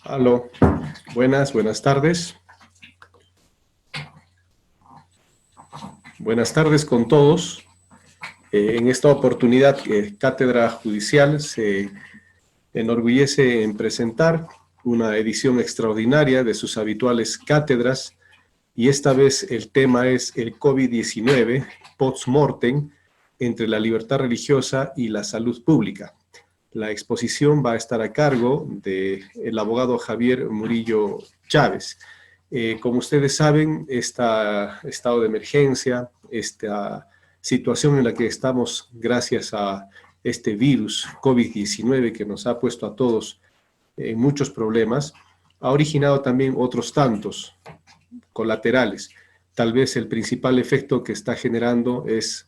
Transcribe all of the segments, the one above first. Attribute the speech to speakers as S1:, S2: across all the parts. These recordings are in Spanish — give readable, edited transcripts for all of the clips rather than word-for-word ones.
S1: Aló, buenas tardes. Buenas tardes con todos. En esta oportunidad, Cátedra Judicial se enorgullece en presentar una edición extraordinaria de sus habituales cátedras, y esta vez el tema es el COVID-19, post-mortem, entre la libertad religiosa y la salud pública. La exposición va a estar a cargo del abogado Javier Murillo Chávez. Como ustedes saben, este estado de emergencia, esta situación en la que estamos gracias a este virus COVID-19 que nos ha puesto a todos en muchos problemas, ha originado también otros tantos colaterales. Tal vez el principal efecto que está generando es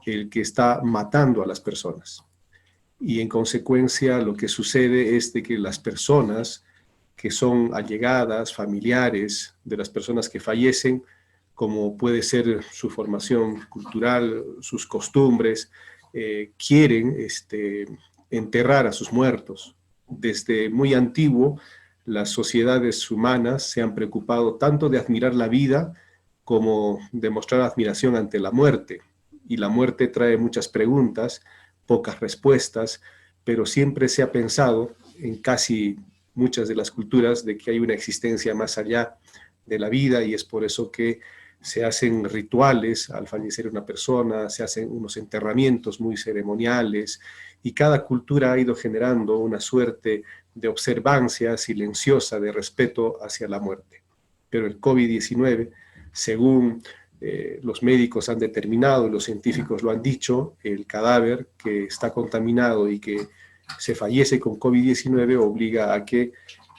S1: el que está matando a las personas. Y en consecuencia lo que sucede es de que las personas que son allegadas, familiares de las personas que fallecen, como puede ser su formación cultural, sus costumbres, quieren enterrar a sus muertos. Desde muy antiguo, las sociedades humanas se han preocupado tanto de admirar la vida como de mostrar admiración ante la muerte. Y la muerte trae muchas preguntas, pocas respuestas, pero siempre se ha pensado en casi muchas de las culturas de que hay una existencia más allá de la vida, y es por eso que se hacen rituales al fallecer una persona, se hacen unos enterramientos muy ceremoniales, y cada cultura ha ido generando una suerte de observancia silenciosa de respeto hacia la muerte. Pero el COVID-19, según los médicos han determinado, los científicos lo han dicho, el cadáver que está contaminado y que se fallece con COVID-19 obliga a que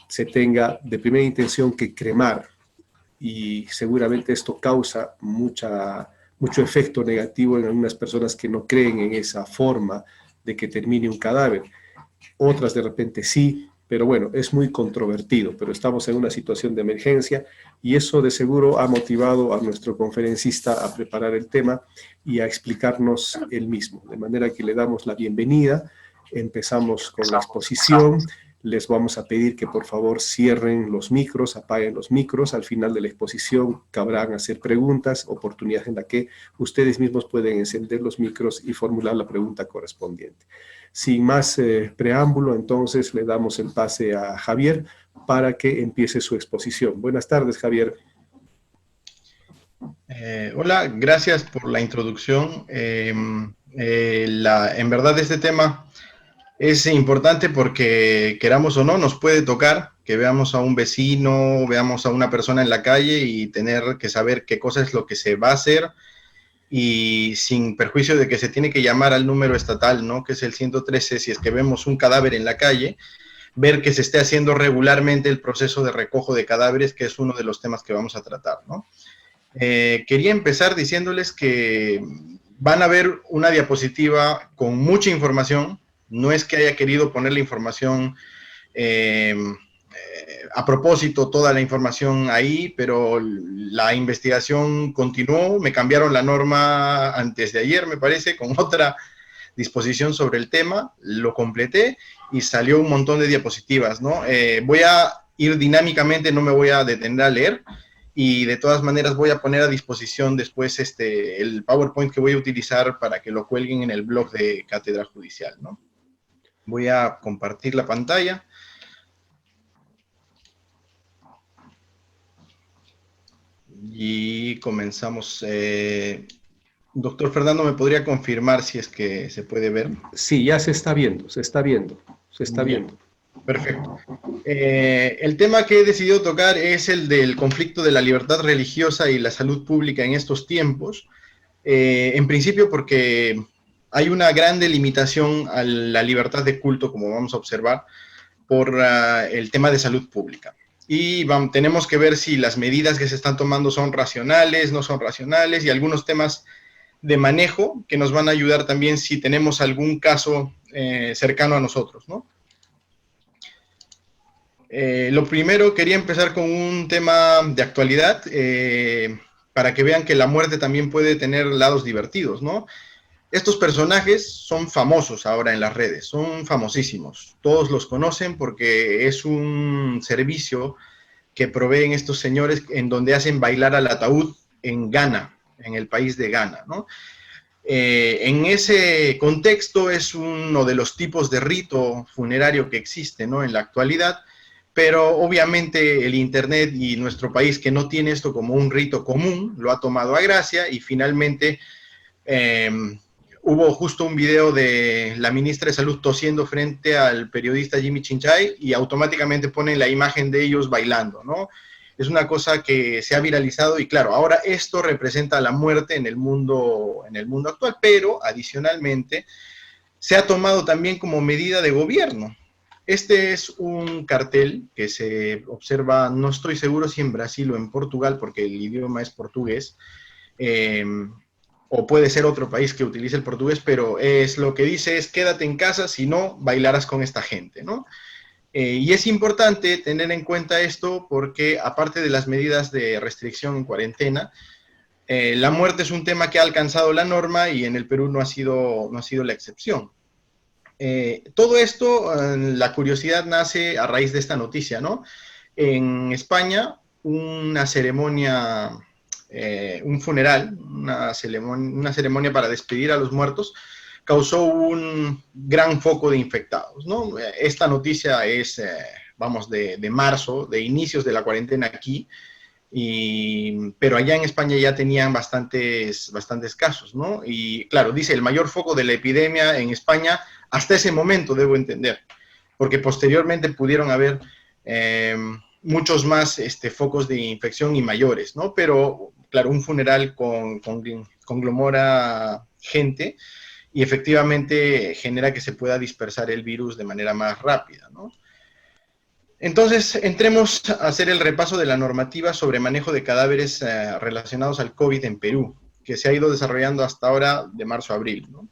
S1: se tenga de primera intención que cremar, y seguramente esto causa mucho efecto negativo en algunas personas que no creen en esa forma de que termine un cadáver. Otras de repente sí, pero bueno, es muy controvertido, pero estamos en una situación de emergencia y eso de seguro ha motivado a nuestro conferencista a preparar el tema y a explicarnos el mismo. De manera que le damos la bienvenida, empezamos con la exposición. Les vamos a pedir que por favor cierren los micros, apaguen los micros. Al final de la exposición cabrán hacer preguntas, oportunidad en la que ustedes mismos pueden encender los micros y formular la pregunta correspondiente. Sin más preámbulo, entonces le damos el pase a Javier para que empiece su exposición. Buenas tardes, Javier.
S2: Hola, gracias por la introducción. En verdad este tema es importante porque, queramos o no, nos puede tocar que veamos a un vecino, veamos a una persona en la calle y tener que saber qué cosa es lo que se va a hacer, y sin perjuicio de que se tiene que llamar al número estatal, ¿no?, que es el 113, si es que vemos un cadáver en la calle, ver que se esté haciendo regularmente el proceso de recojo de cadáveres, que es uno de los temas que vamos a tratar, ¿no? Quería empezar diciéndoles que van a ver una diapositiva con mucha información. No es que haya querido poner la información a propósito, toda la información ahí, pero la investigación continuó. Me cambiaron la norma antes de ayer, me parece, con otra disposición sobre el tema, lo completé y salió un montón de diapositivas, ¿no? Voy a ir dinámicamente, no me voy a detener a leer, y de todas maneras voy a poner a disposición después el PowerPoint que voy a utilizar para que lo cuelguen en el blog de Cátedra Judicial, ¿no? Voy a compartir la pantalla. Y comenzamos. Doctor Fernando, ¿me podría confirmar si es que se puede ver?
S1: Sí, ya se está viendo, se está viendo.
S2: Perfecto. El tema que he decidido tocar es el del conflicto de la libertad religiosa y la salud pública en estos tiempos. En principio porque hay una gran delimitación a la libertad de culto, como vamos a observar, por el tema de salud pública. Y tenemos que ver si las medidas que se están tomando son racionales, no son racionales, y algunos temas de manejo que nos van a ayudar también si tenemos algún caso cercano a nosotros, ¿no? Lo primero, quería empezar con un tema de actualidad, para que vean que la muerte también puede tener lados divertidos, ¿no? Estos personajes son famosos ahora en las redes, son famosísimos. Todos los conocen porque es un servicio que proveen estos señores en donde hacen bailar al ataúd en Ghana, en el país de Ghana, ¿no? En ese contexto es uno de los tipos de rito funerario que existe, ¿no?, en la actualidad, pero obviamente el Internet y nuestro país, que no tiene esto como un rito común, lo ha tomado a gracia y finalmente eh, hubo justo un video de la ministra de Salud tosiendo frente al periodista Jimmy Chinchay y automáticamente ponen la imagen de ellos bailando, ¿no? Es una cosa que se ha viralizado y claro, ahora esto representa la muerte en el mundo actual, pero adicionalmente se ha tomado también como medida de gobierno. Este es un cartel que se observa, no estoy seguro si en Brasil o en Portugal, porque el idioma es portugués, o puede ser otro país que utilice el portugués, pero es lo que dice es quédate en casa, si no, bailarás con esta gente, ¿no? Y es importante tener en cuenta esto porque aparte de las medidas de restricción en cuarentena, la muerte es un tema que ha alcanzado la norma y en el Perú no ha sido la excepción. Todo esto, la curiosidad nace a raíz de esta noticia, ¿no? En España, una ceremonia, un funeral, una ceremonia para despedir a los muertos, causó un gran foco de infectados, ¿no? Esta noticia es, vamos, de marzo, de inicios de la cuarentena aquí, pero allá en España ya tenían bastantes casos, ¿no? Y claro, dice, el mayor foco de la epidemia en España, hasta ese momento, debo entender, porque posteriormente pudieron haber muchos más focos de infección y mayores, ¿no? Pero, claro, un funeral conglomera gente, y efectivamente genera que se pueda dispersar el virus de manera más rápida, ¿no? Entonces, entremos a hacer el repaso de la normativa sobre manejo de cadáveres relacionados al COVID en Perú, que se ha ido desarrollando hasta ahora de marzo a abril, ¿no?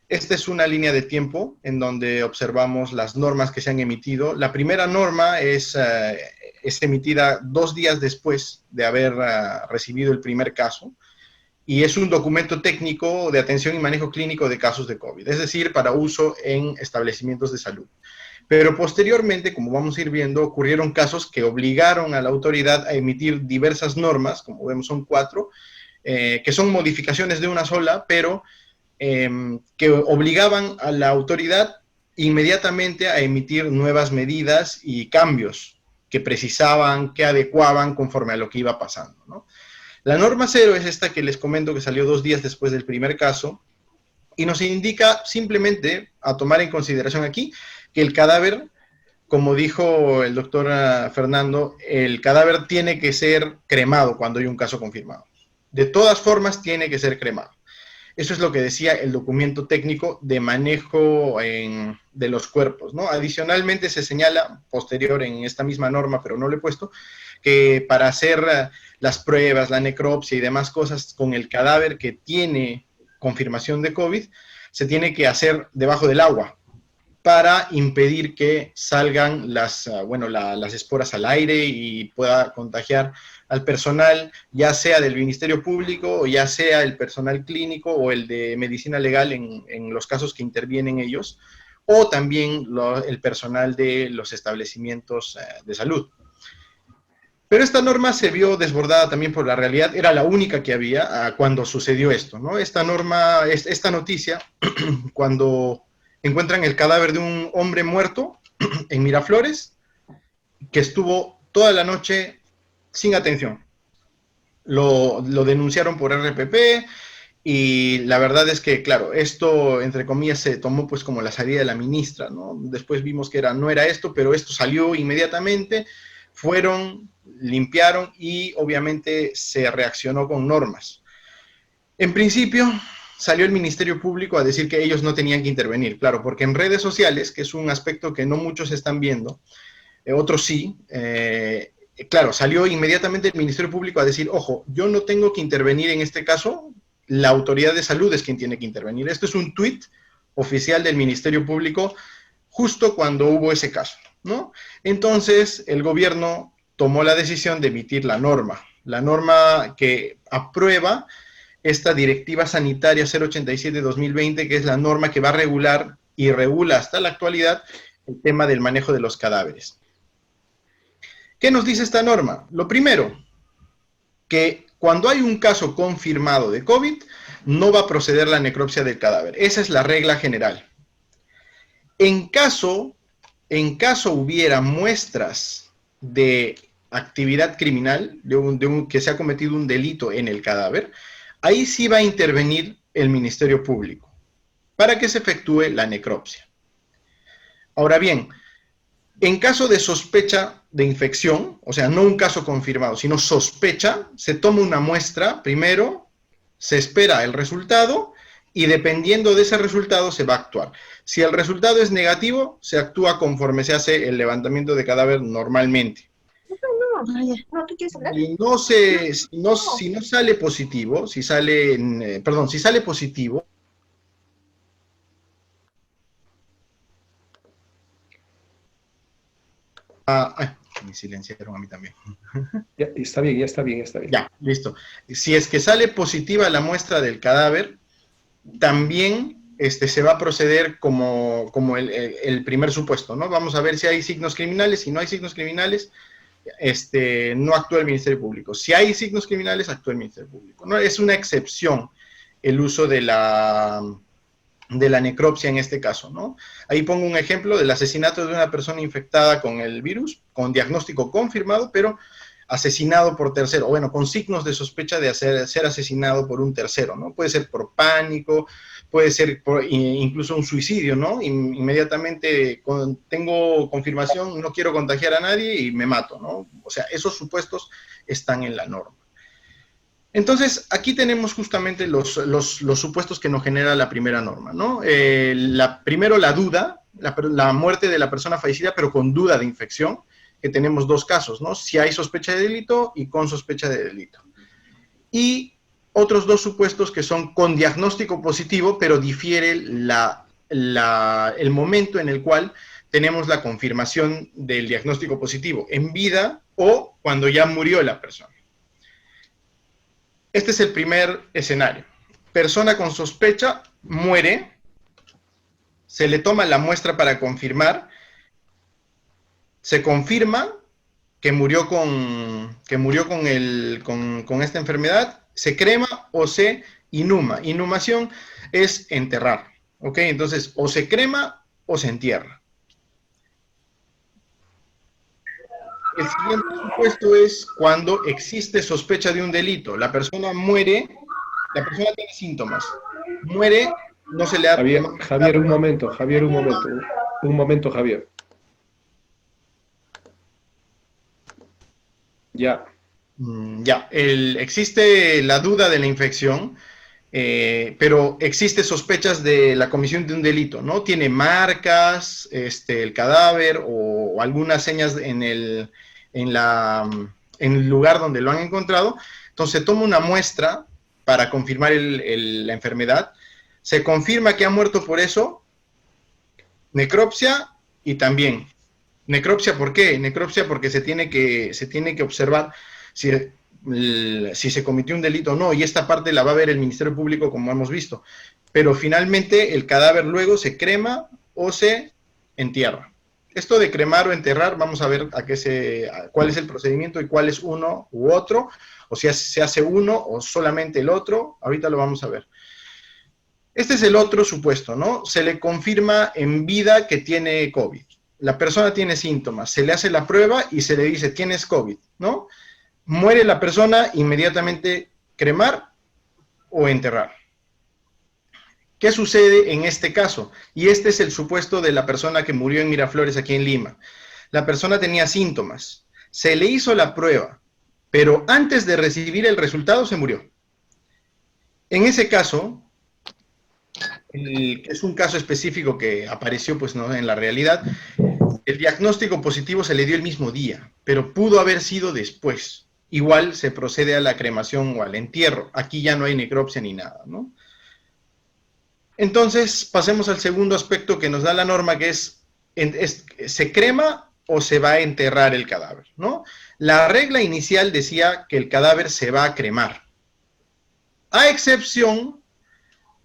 S2: Esta es una línea de tiempo en donde observamos las normas que se han emitido. La primera norma es emitida 2 días después de haber recibido el primer caso, y es un documento técnico de atención y manejo clínico de casos de COVID, es decir, para uso en establecimientos de salud. Pero posteriormente, como vamos a ir viendo, ocurrieron casos que obligaron a la autoridad a emitir diversas normas, como vemos son 4, que son modificaciones de una sola, pero que obligaban a la autoridad inmediatamente a emitir nuevas medidas y cambios que precisaban, que adecuaban conforme a lo que iba pasando, ¿no? La norma 0 es esta que les comento que salió 2 días después del primer caso y nos indica simplemente a tomar en consideración aquí que el cadáver, como dijo el doctor Fernando, el cadáver tiene que ser cremado cuando hay un caso confirmado. De todas formas, tiene que ser cremado. Eso es lo que decía el documento técnico de manejo de los cuerpos, ¿no? Adicionalmente se señala, posterior en esta misma norma, pero no lo he puesto, que para hacer las pruebas, la necropsia y demás cosas con el cadáver que tiene confirmación de COVID, se tiene que hacer debajo del agua para impedir que salgan las esporas al aire y pueda contagiar al personal, ya sea del Ministerio Público o ya sea el personal clínico o el de medicina legal en los casos que intervienen ellos, o también el personal de los establecimientos de salud. Pero esta norma se vio desbordada también por la realidad, era la única que había cuando sucedió esto, ¿no? Esta noticia, cuando encuentran el cadáver de un hombre muerto en Miraflores, que estuvo toda la noche sin atención. Lo denunciaron por RPP y la verdad es que, claro, esto, entre comillas, se tomó pues como la salida de la ministra, ¿no? Después vimos que no era esto, pero esto salió inmediatamente, fueron, limpiaron y obviamente se reaccionó con normas. En principio salió el Ministerio Público a decir que ellos no tenían que intervenir, claro, porque en redes sociales, que es un aspecto que no muchos están viendo, otros sí, claro, salió inmediatamente el Ministerio Público a decir, ojo, yo no tengo que intervenir en este caso, la autoridad de salud es quien tiene que intervenir. Esto es un tuit oficial del Ministerio Público justo cuando hubo ese caso, ¿no? Entonces, el gobierno tomó la decisión de emitir la norma que aprueba esta Directiva Sanitaria 087-2020, que es la norma que va a regular y regula hasta la actualidad el tema del manejo de los cadáveres. ¿Qué nos dice esta norma? Lo primero, que cuando hay un caso confirmado de COVID, no va a proceder la necropsia del cadáver. Esa es la regla general. En caso hubiera muestras de actividad criminal, que se ha cometido un delito en el cadáver, ahí sí va a intervenir el Ministerio Público para que se efectúe la necropsia. Ahora bien, en caso de sospecha de infección, o sea, no un caso confirmado, sino sospecha, se toma una muestra primero, se espera el resultado y dependiendo de ese resultado se va a actuar. Si el resultado es negativo, se actúa conforme se hace el levantamiento de cadáver normalmente. Si no sale positivo, si sale positivo, me silenciaron a mí también.
S1: Ya está bien, ya está bien, ya está bien.
S2: Ya, listo. Si es que sale positiva la muestra del cadáver, también se va a proceder como el primer supuesto, ¿no? Vamos a ver si hay signos criminales. Si no hay signos criminales, no actúa el Ministerio Público. Si hay signos criminales, actúa el Ministerio Público, ¿no? Es una excepción el uso de la necropsia en este caso, ¿no? Ahí pongo un ejemplo del asesinato de una persona infectada con el virus, con diagnóstico confirmado, pero asesinado por tercero, bueno, con signos de sospecha de ser asesinado por un tercero, ¿no? Puede ser por pánico, puede ser incluso un suicidio, ¿no? Inmediatamente tengo confirmación, no quiero contagiar a nadie y me mato, ¿no? O sea, esos supuestos están en la norma. Entonces, aquí tenemos justamente los supuestos que nos genera la primera norma, ¿no? Primero la duda, la muerte de la persona fallecida, pero con duda de infección, que tenemos dos casos, ¿no? Si hay sospecha de delito y con sospecha de delito. Y otros dos supuestos que son con diagnóstico positivo, pero difiere el momento en el cual tenemos la confirmación del diagnóstico positivo, en vida o cuando ya murió la persona. Este es el primer escenario. Persona con sospecha muere, se le toma la muestra para confirmar, se confirma que murió con esta enfermedad, se crema o se inhuma. Inhumación es enterrar, ¿ok? Entonces, o se crema o se entierra. El siguiente supuesto es cuando existe sospecha de un delito. La persona muere, la persona tiene síntomas, muere, no se le ha...
S1: Javier, un momento, Javier. Ya.
S2: Ya, existe la duda de la infección, pero existe sospechas de la comisión de un delito, ¿no? Tiene marcas, el cadáver o algunas señas en el lugar donde lo han encontrado. Entonces se toma una muestra para confirmar la enfermedad, se confirma que ha muerto por eso, necropsia y también... Necropsia, ¿por qué? Necropsia porque se tiene que observar si se cometió un delito o no, y esta parte la va a ver el Ministerio Público, como hemos visto. Pero finalmente el cadáver luego se crema o se entierra. Esto de cremar o enterrar, vamos a ver cuál es el procedimiento y cuál es uno u otro, o si se hace uno o solamente el otro, ahorita lo vamos a ver. Este es el otro supuesto, ¿no? Se le confirma en vida que tiene COVID. La persona tiene síntomas, se le hace la prueba y se le dice, tienes COVID, ¿no? Muere la persona, inmediatamente cremar o enterrar. ¿Qué sucede en este caso? Y este es el supuesto de la persona que murió en Miraflores, aquí en Lima. La persona tenía síntomas, se le hizo la prueba, pero antes de recibir el resultado se murió. En ese caso, es un caso específico que apareció pues, ¿no? en la realidad. El diagnóstico positivo se le dio el mismo día, pero pudo haber sido después. Igual se procede a la cremación o al entierro. Aquí ya no hay necropsia ni nada, ¿no? Entonces, pasemos al segundo aspecto que nos da la norma, que es ¿se crema o se va a enterrar el cadáver, ¿no? La regla inicial decía que el cadáver se va a cremar. a excepción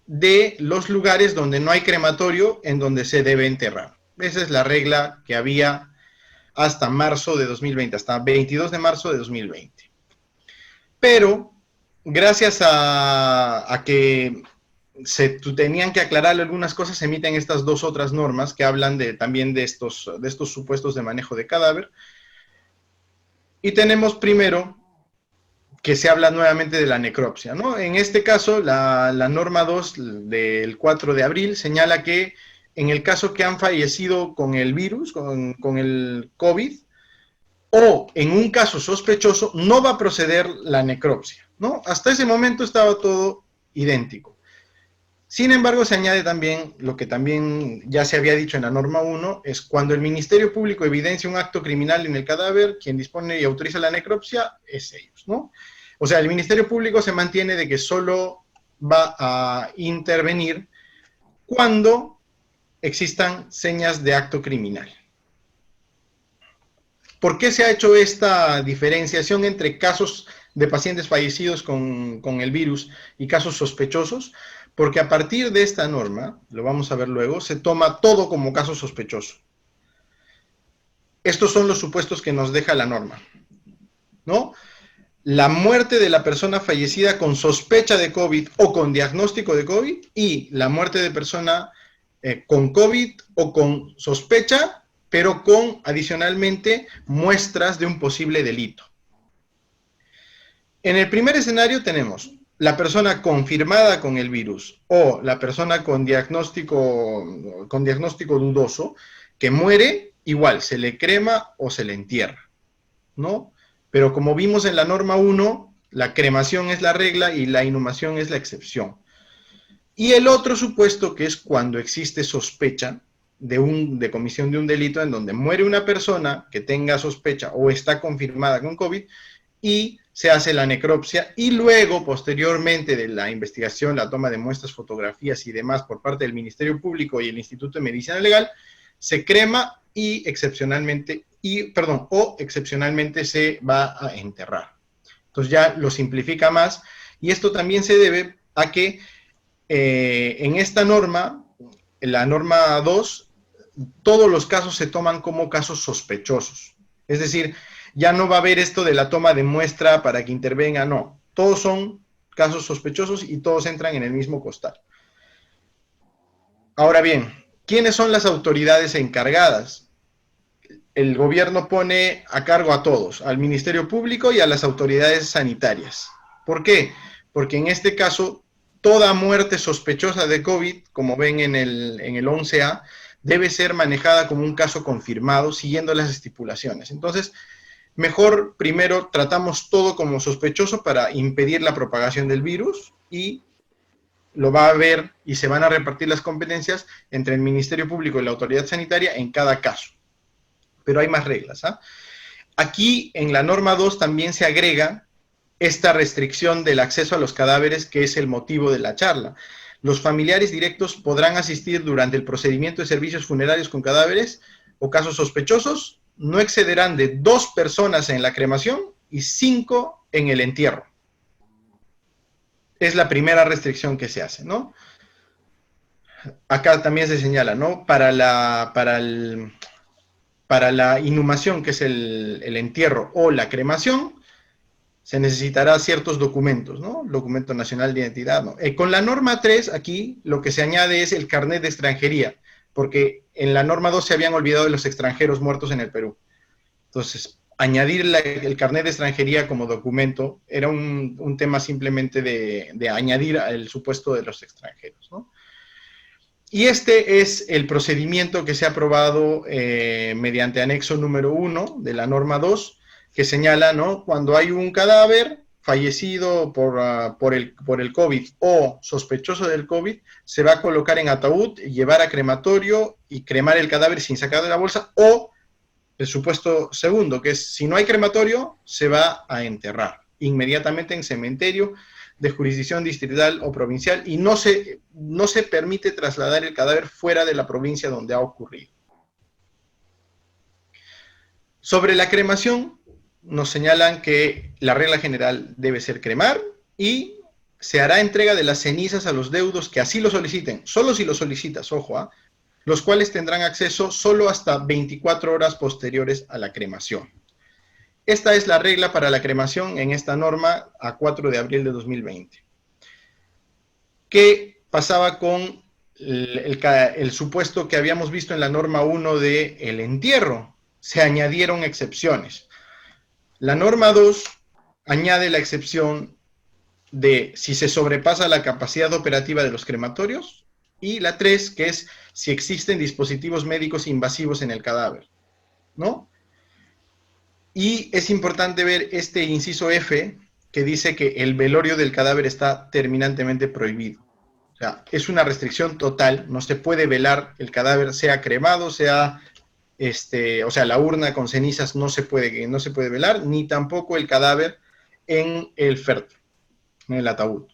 S2: de los lugares donde no hay crematorio en donde se debe enterrar. Esa es la regla que había hasta marzo de 2020, hasta 22 de marzo de 2020. Pero, gracias a que se tenían que aclarar algunas cosas, se emiten estas dos otras normas que hablan también de estos supuestos de manejo de cadáver. Y tenemos primero que se habla nuevamente de la necropsia, ¿no? En este caso, la norma 2 del 4 de abril señala que en el caso que han fallecido con el virus, con el COVID, o en un caso sospechoso, no va a proceder la necropsia, ¿no? Hasta ese momento estaba todo idéntico. Sin embargo, se añade también, lo que también ya se había dicho en la norma 1, es cuando el Ministerio Público evidencia un acto criminal en el cadáver, quien dispone y autoriza la necropsia es ellos, ¿no? O sea, el Ministerio Público se mantiene de que solo va a intervenir cuando existan señas de acto criminal. ¿Por qué se ha hecho esta diferenciación entre casos de pacientes fallecidos con el virus y casos sospechosos? Porque a partir de esta norma, lo vamos a ver luego, se toma todo como caso sospechoso. Estos son los supuestos que nos deja la norma, ¿no? La muerte de la persona fallecida con sospecha de COVID o con diagnóstico de COVID y la muerte de persona con COVID o con sospecha, pero con adicionalmente muestras de un posible delito. En el primer escenario tenemos la persona confirmada con el virus o la persona con diagnóstico dudoso que muere, igual se le crema o se le entierra, ¿no? Pero como vimos en la norma 1, la cremación es la regla y la inhumación es la excepción. Y el otro supuesto, que es cuando existe sospecha de comisión de un delito en donde muere una persona que tenga sospecha o está confirmada con COVID y se hace la necropsia y luego, posteriormente de la investigación, la toma de muestras, fotografías y demás por parte del Ministerio Público y el Instituto de Medicina Legal, se crema y excepcionalmente se va a enterrar. Entonces ya lo simplifica más y esto también se debe a que en esta norma, en la norma 2, todos los casos se toman como casos sospechosos. Es decir, ya no va a haber esto de la toma de muestra para que intervenga, no. Todos son casos sospechosos y todos entran en el mismo costal. Ahora bien, ¿quiénes son las autoridades encargadas? El gobierno pone a cargo a todos, al Ministerio Público y a las autoridades sanitarias. ¿Por qué? Porque en este caso, toda muerte sospechosa de COVID, como ven en el 11A, debe ser manejada como un caso confirmado, siguiendo las estipulaciones. Entonces, mejor primero tratamos todo como sospechoso para impedir la propagación del virus y lo va a ver y se van a repartir las competencias entre el Ministerio Público y la autoridad sanitaria en cada caso. Pero hay más reglas, ¿ah? Aquí en la norma 2 también se agrega esta restricción del acceso a los cadáveres, que es el motivo de la charla. Los familiares directos podrán asistir durante el procedimiento de servicios funerarios con cadáveres o casos sospechosos, no excederán de 2 personas en la cremación y 5 en el entierro. Es la primera restricción que se hace, ¿no? Acá también se señala, ¿no? Para la inhumación, que es el entierro o la cremación, se necesitará ciertos documentos, ¿no? Documento nacional de identidad, ¿no? Con la norma 3, aquí, lo que se añade es el carnet de extranjería, porque en la norma 2 se habían olvidado de los extranjeros muertos en el Perú. Entonces, añadir el carnet de extranjería como documento era un tema simplemente de añadir el supuesto de los extranjeros, ¿no? Y este es el procedimiento que se ha aprobado mediante anexo número 1 de la norma 2, que señala, ¿no? Cuando hay un cadáver fallecido por el COVID o sospechoso del COVID, se va a colocar en ataúd, llevar a crematorio y cremar el cadáver sin sacar de la bolsa, o el supuesto segundo, que es si no hay crematorio, se va a enterrar inmediatamente en cementerio de jurisdicción distrital o provincial y no se permite trasladar el cadáver fuera de la provincia donde ha ocurrido. Sobre la cremación, nos señalan que la regla general debe ser cremar y se hará entrega de las cenizas a los deudos que así lo soliciten, solo si lo solicitas, ojo, los cuales tendrán acceso solo hasta 24 horas posteriores a la cremación. Esta es la regla para la cremación en esta norma a 4 de abril de 2020. ¿Qué pasaba con el supuesto que habíamos visto en la norma 1 del entierro? Se añadieron excepciones. La norma 2 añade la excepción de si se sobrepasa la capacidad operativa de los crematorios, y la 3, que es si existen dispositivos médicos invasivos en el cadáver, ¿no? Y es importante ver este inciso F, que dice que el velorio del cadáver está terminantemente prohibido. O sea, es una restricción total, no se puede velar el cadáver, sea cremado, sea, o sea, la urna con cenizas no se puede velar, ni tampoco el cadáver en el féretro, en el ataúd.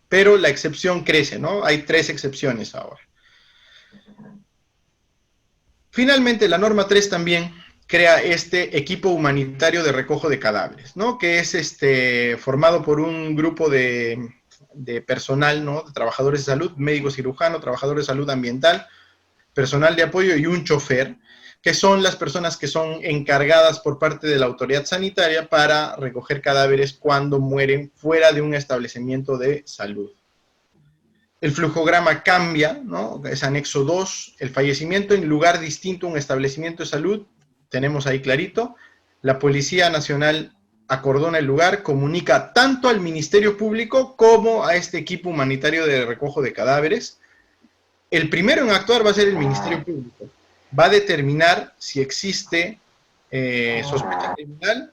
S2: Pero la excepción crece, ¿no? Hay 3 excepciones ahora. Finalmente, la norma 3 también crea este equipo humanitario de recojo de cadáveres, ¿no? Que es formado por un grupo de personal, ¿no? De trabajadores de salud, médico cirujano, trabajadores de salud ambiental, personal de apoyo y un chofer, que son las personas que son encargadas por parte de la autoridad sanitaria para recoger cadáveres cuando mueren fuera de un establecimiento de salud. El flujograma cambia, ¿no? Es anexo 2, el fallecimiento en lugar distinto a un establecimiento de salud, tenemos ahí clarito. La Policía Nacional acordona el lugar, comunica tanto al Ministerio Público como a este equipo humanitario de recojo de cadáveres. El primero en actuar va a ser el Ministerio Público. Va a determinar si existe sospecha criminal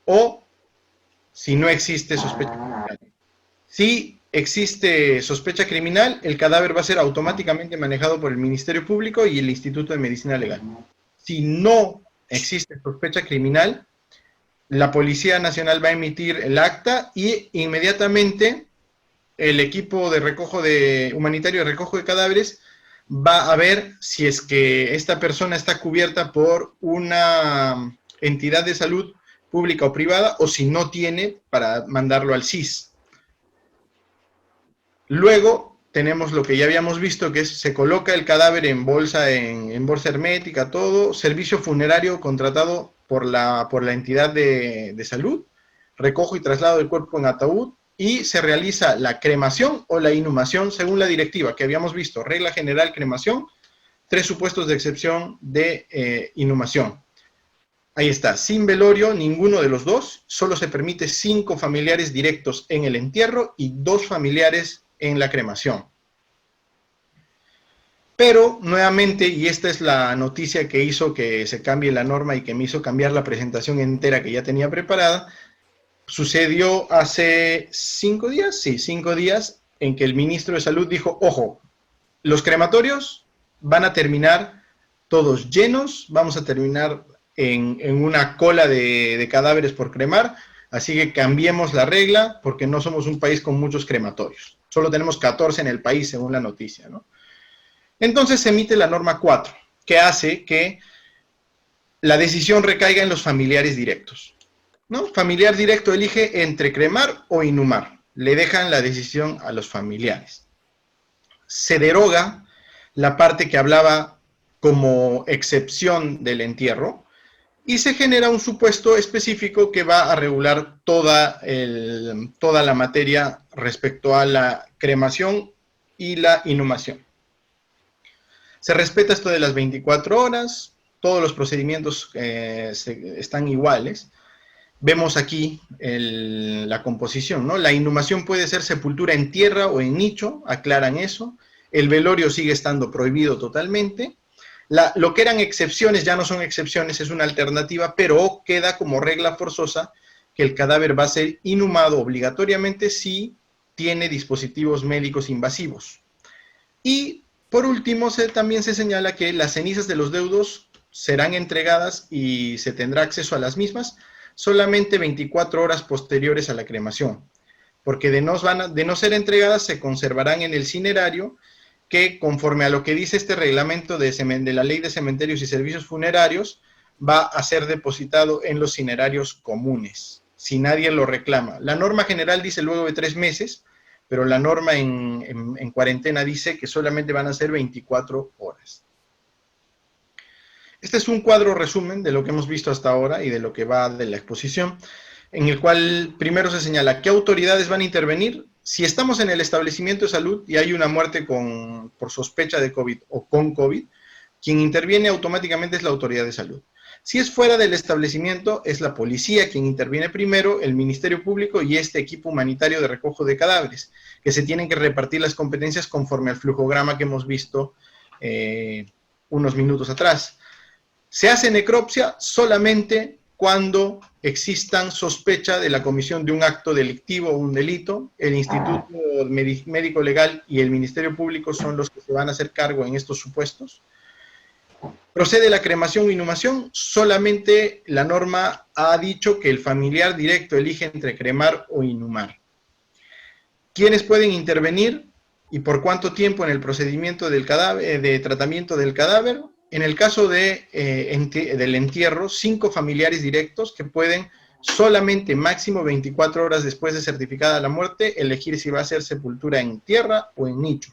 S2: o si no existe sospecha criminal. Si existe sospecha criminal, el cadáver va a ser automáticamente manejado por el Ministerio Público y el Instituto de Medicina Legal. Si no existe sospecha criminal, la Policía Nacional va a emitir el acta y inmediatamente el equipo de humanitario de recojo de cadáveres va a ver si es que esta persona está cubierta por una entidad de salud pública o privada, o si no tiene, para mandarlo al SIS. Luego tenemos lo que ya habíamos visto, que es se coloca el cadáver en bolsa hermética, todo, servicio funerario contratado por la entidad de salud, recojo y traslado del cuerpo en ataúd, y se realiza la cremación o la inhumación según la directiva que habíamos visto. Regla general, cremación, 3 supuestos de excepción de inhumación. Ahí está, sin velorio, ninguno de los dos, solo se permite 5 familiares directos en el entierro y 2 familiares en la cremación. Pero, nuevamente, y esta es la noticia que hizo que se cambie la norma y que me hizo cambiar la presentación entera que ya tenía preparada, sucedió hace 5 días, sí, 5 días, en que el ministro de Salud dijo, ojo, los crematorios van a terminar todos llenos, vamos a terminar en una cola de cadáveres por cremar, así que cambiemos la regla porque no somos un país con muchos crematorios. Solo tenemos 14 en el país, según la noticia, ¿no? Entonces se emite la norma 4, que hace que la decisión recaiga en los familiares directos, ¿no? Familiar directo elige entre cremar o inhumar. Le dejan la decisión a los familiares. Se deroga la parte que hablaba como excepción del entierro y se genera un supuesto específico que va a regular toda la materia respecto a la cremación y la inhumación. Se respeta esto de las 24 horas, todos los procedimientos están iguales. Vemos aquí la composición, ¿no? La inhumación puede ser sepultura en tierra o en nicho, aclaran eso. El velorio sigue estando prohibido totalmente. Lo que eran excepciones ya no son excepciones, es una alternativa, pero queda como regla forzosa que el cadáver va a ser inhumado obligatoriamente si tiene dispositivos médicos invasivos. Y por último, también se señala que las cenizas de los deudos serán entregadas y se tendrá acceso a las mismas solamente 24 horas posteriores a la cremación, porque de no ser entregadas se conservarán en el cinerario, que conforme a lo que dice este reglamento de la Ley de Cementerios y Servicios Funerarios, va a ser depositado en los cinerarios comunes, si nadie lo reclama. La norma general dice luego de 3 meses, pero la norma en cuarentena dice que solamente van a ser 24 horas. Este es un cuadro resumen de lo que hemos visto hasta ahora y de lo que va de la exposición, en el cual primero se señala qué autoridades van a intervenir. Si estamos en el establecimiento de salud y hay una muerte por sospecha de COVID o con COVID, quien interviene automáticamente es la autoridad de salud. Si es fuera del establecimiento, es la policía quien interviene primero, el Ministerio Público y este equipo humanitario de recojo de cadáveres, que se tienen que repartir las competencias conforme al flujograma que hemos visto unos minutos atrás. Se hace necropsia solamente cuando existan sospecha de la comisión de un acto delictivo o un delito. El Instituto Médico Legal y el Ministerio Público son los que se van a hacer cargo en estos supuestos. Procede la cremación o inhumación, solamente la norma ha dicho que el familiar directo elige entre cremar o inhumar. ¿Quiénes pueden intervenir y por cuánto tiempo en el procedimiento del cadáver, de tratamiento del cadáver? En el caso del entierro, 5 familiares directos que pueden solamente máximo 24 horas después de certificada la muerte elegir si va a ser sepultura en tierra o en nicho.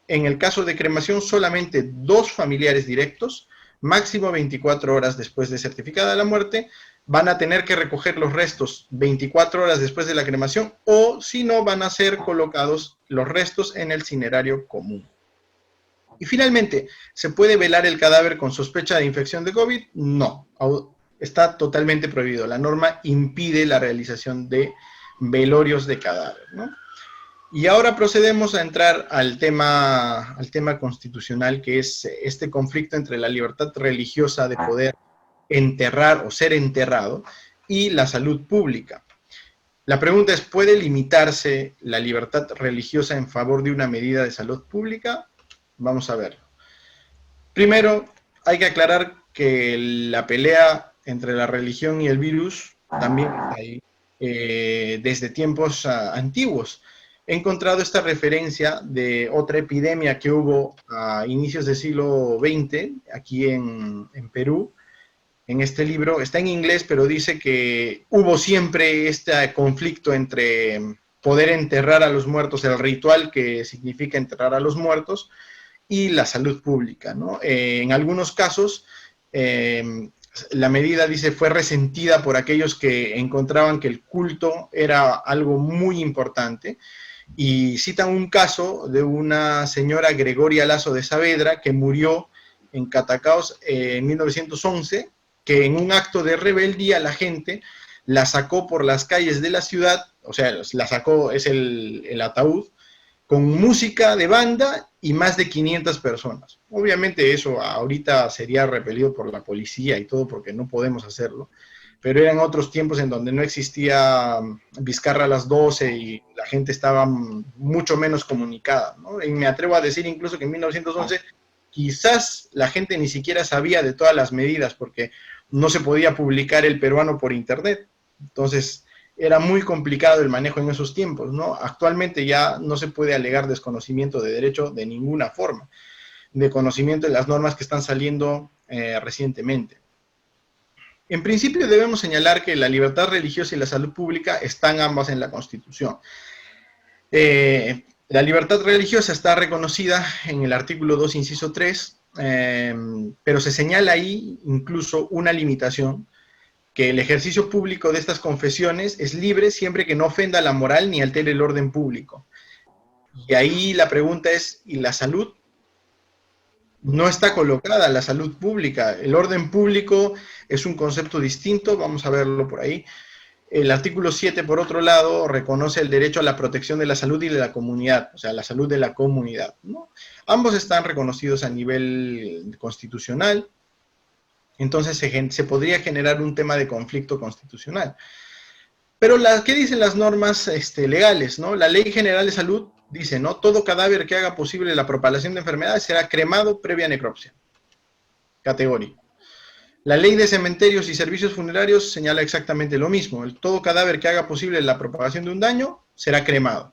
S2: En el caso de cremación, solamente 2 familiares directos, máximo 24 horas después de certificada la muerte, van a tener que recoger los restos 24 horas después de la cremación, o si no, van a ser colocados los restos en el cinerario común. Y finalmente, ¿se puede velar el cadáver con sospecha de infección de COVID? No, está totalmente prohibido. La norma impide la realización de velorios de cadáver, ¿no? Y ahora procedemos a entrar al tema constitucional, que es este conflicto entre la libertad religiosa de poder enterrar o ser enterrado y la salud pública. La pregunta es, ¿puede limitarse la libertad religiosa en favor de una medida de salud pública? Vamos a verlo. Primero, hay que aclarar que la pelea entre la religión y el virus también está ahí desde tiempos antiguos. He encontrado esta referencia de otra epidemia que hubo a inicios del siglo XX, aquí en Perú, en este libro. Está en inglés, pero dice que hubo siempre este conflicto entre poder enterrar a los muertos, el ritual que significa enterrar a los muertos, y la salud pública, ¿no? En algunos casos, la medida, dice, fue resentida por aquellos que encontraban que el culto era algo muy importante, y citan un caso de una señora Gregoria Lazo de Saavedra que murió en Catacaos en 1911, que en un acto de rebeldía la gente la sacó por las calles de la ciudad, o sea, la sacó, es el ataúd, con música de banda y más de 500 personas. Obviamente eso ahorita sería repelido por la policía y todo porque no podemos hacerlo, pero eran otros tiempos en donde no existía Vizcarra a las 12 y la gente estaba mucho menos comunicada, ¿no? Y me atrevo a decir incluso que en 1911 quizás la gente ni siquiera sabía de todas las medidas porque no se podía publicar El Peruano por internet. Entonces era muy complicado el manejo en esos tiempos, ¿no? Actualmente ya no se puede alegar desconocimiento de derecho de ninguna forma, de conocimiento de las normas que están saliendo recientemente. En principio debemos señalar que la libertad religiosa y la salud pública están ambas en la Constitución. La libertad religiosa está reconocida en el artículo 2, inciso 3, pero se señala ahí incluso una limitación, que el ejercicio público de estas confesiones es libre siempre que no ofenda la moral ni altere el orden público. Y ahí la pregunta es, ¿y la salud? No está colocada la salud pública. El orden público es un concepto distinto, vamos a verlo por ahí. El artículo 7, por otro lado, reconoce el derecho a la protección de la salud y de la comunidad, o sea, la salud de la comunidad, ¿no? Ambos están reconocidos a nivel constitucional, entonces se podría generar un tema de conflicto constitucional. Pero ¿qué dicen las normas legales, ¿no? La Ley General de Salud dice, ¿no? Todo cadáver que haga posible la propagación de enfermedades será cremado previa necropsia. Categoría. La Ley de Cementerios y Servicios Funerarios señala exactamente lo mismo. Todo cadáver que haga posible la propagación de un daño será cremado.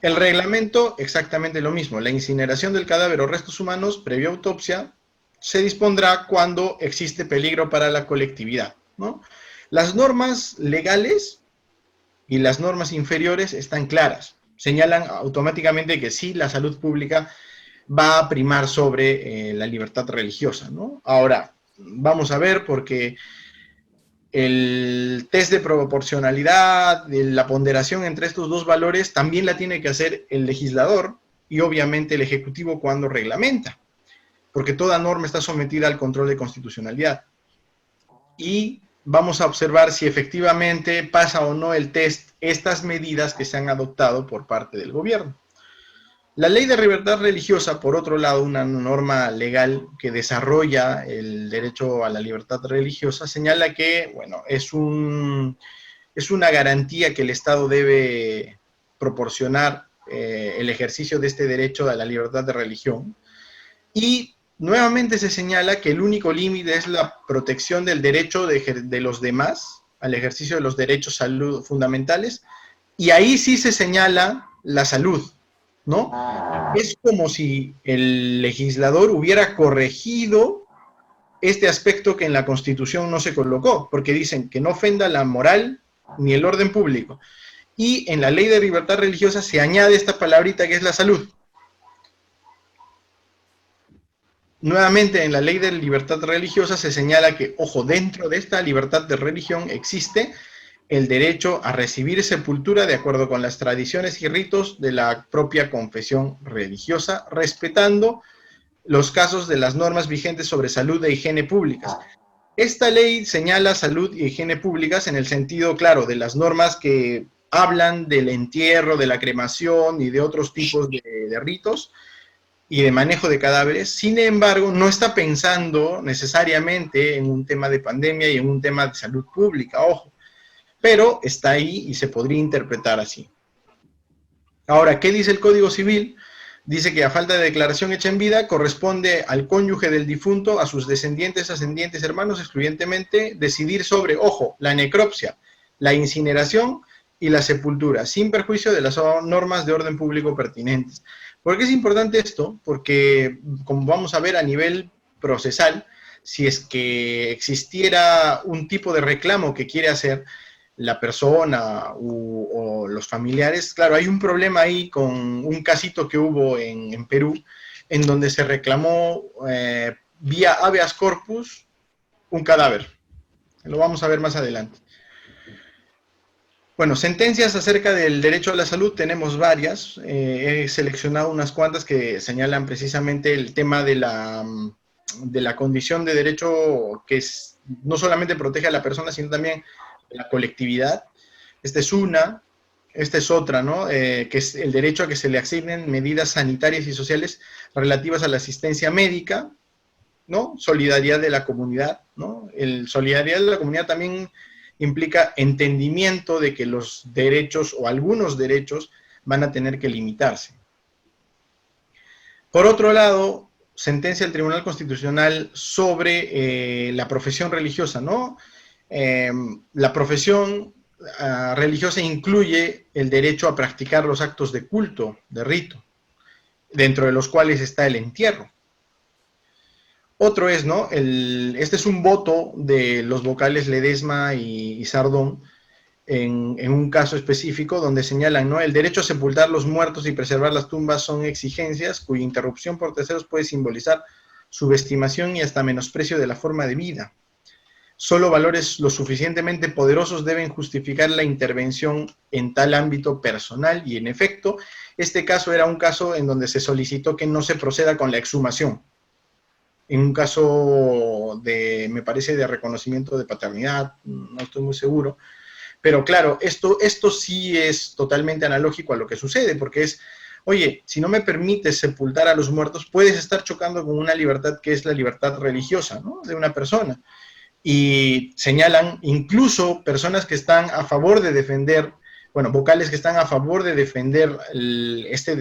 S2: El reglamento, exactamente lo mismo. La incineración del cadáver o restos humanos, previa autopsia, se dispondrá cuando existe peligro para la colectividad, ¿no? Las normas legales y las normas inferiores están claras. Señalan automáticamente que sí, la salud pública va a primar sobre la libertad religiosa, ¿no? Ahora, vamos a ver, porque el test de proporcionalidad, de la ponderación entre estos dos valores, también la tiene que hacer el legislador y obviamente el Ejecutivo cuando reglamenta, porque toda norma está sometida al control de constitucionalidad. Y vamos a observar si efectivamente pasa o no el test estas medidas que se han adoptado por parte del gobierno. La ley de libertad religiosa, por otro lado, una norma legal que desarrolla el derecho a la libertad religiosa, señala que, bueno, es una garantía que el Estado debe proporcionar el ejercicio de este derecho a la libertad de religión. Y nuevamente se señala que el único límite es la protección del derecho de los demás al ejercicio de los derechos fundamentales, y ahí sí se señala la salud, ¿no? Es como si el legislador hubiera corregido este aspecto que en la Constitución no se colocó, porque dicen que no ofenda la moral ni el orden público. Y en la ley de libertad religiosa se añade esta palabrita que es la salud. Nuevamente, en la ley de libertad religiosa se señala que, ojo, dentro de esta libertad de religión existe el derecho a recibir sepultura de acuerdo con las tradiciones y ritos de la propia confesión religiosa, respetando los casos de las normas vigentes sobre salud e higiene públicas. Esta ley señala salud y higiene públicas en el sentido, claro, de las normas que hablan del entierro, de la cremación y de otros tipos de ritos y de manejo de cadáveres. Sin embargo, no está pensando necesariamente en un tema de pandemia y en un tema de salud pública, ojo, pero está ahí y se podría interpretar así. Ahora, ¿qué dice el Código Civil? Dice que a falta de declaración hecha en vida, corresponde al cónyuge del difunto, a sus descendientes, ascendientes, hermanos, excluyentemente, decidir sobre, ojo, la necropsia, la incineración y la sepultura, sin perjuicio de las normas de orden público pertinentes. ¿Por qué es importante esto? Porque, como vamos a ver a nivel procesal, si es que existiera un tipo de reclamo que quiere hacer la persona o los familiares, claro, hay un problema ahí con un casito que hubo en Perú, en donde se reclamó vía habeas corpus un cadáver. Lo vamos a ver más adelante. Bueno, sentencias acerca del derecho a la salud tenemos varias. He seleccionado unas cuantas que señalan precisamente el tema de la condición de derecho que no solamente protege a la persona, sino también a la colectividad. Esta es una. Esta es otra, ¿no? Que es el derecho a que se le asignen medidas sanitarias y sociales relativas a la asistencia médica, ¿no? Solidaridad de la comunidad, ¿no? Solidaridad de la comunidad también implica entendimiento de que los derechos o algunos derechos van a tener que limitarse. Por otro lado, sentencia del Tribunal Constitucional sobre la profesión religiosa, ¿no? La profesión religiosa incluye el derecho a practicar los actos de culto, de rito, dentro de los cuales está el entierro. Otro es, ¿no? Este es un voto de los vocales Ledesma y Sardón en un caso específico donde señalan, ¿no? El derecho a sepultar los muertos y preservar las tumbas son exigencias cuya interrupción por terceros puede simbolizar subestimación y hasta menosprecio de la forma de vida. Solo valores lo suficientemente poderosos deben justificar la intervención en tal ámbito personal y, en efecto, este caso era un caso en donde se solicitó que no se proceda con la exhumación. En un caso me parece, de reconocimiento de paternidad, no estoy muy seguro, pero claro, esto sí es totalmente analógico a lo que sucede, porque es, oye, si no me permites sepultar a los muertos, puedes estar chocando con una libertad que es la libertad religiosa, ¿no? De una persona. Y señalan incluso personas que están a favor de defender, bueno, vocales que están a favor de defender este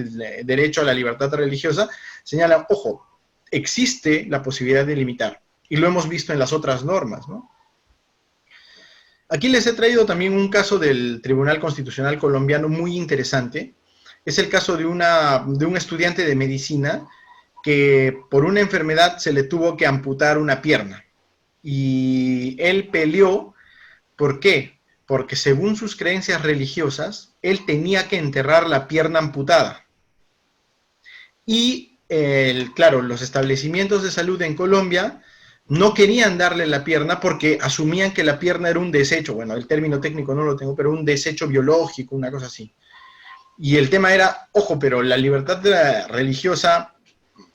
S2: derecho a la libertad religiosa, señalan, ojo, existe la posibilidad de limitar, y lo hemos visto en las otras normas, ¿no? Aquí les he traído también un caso del Tribunal Constitucional colombiano muy interesante. Es el caso de un estudiante de medicina que por una enfermedad se le tuvo que amputar una pierna, y él peleó ¿Por qué? Porque según sus creencias religiosas, él tenía que enterrar la pierna amputada. Y, claro, los establecimientos de salud en Colombia no querían darle la pierna porque asumían que la pierna era un desecho, bueno, el término técnico no lo tengo, pero un desecho biológico, una cosa así. Y el tema era, ojo, pero la libertad religiosa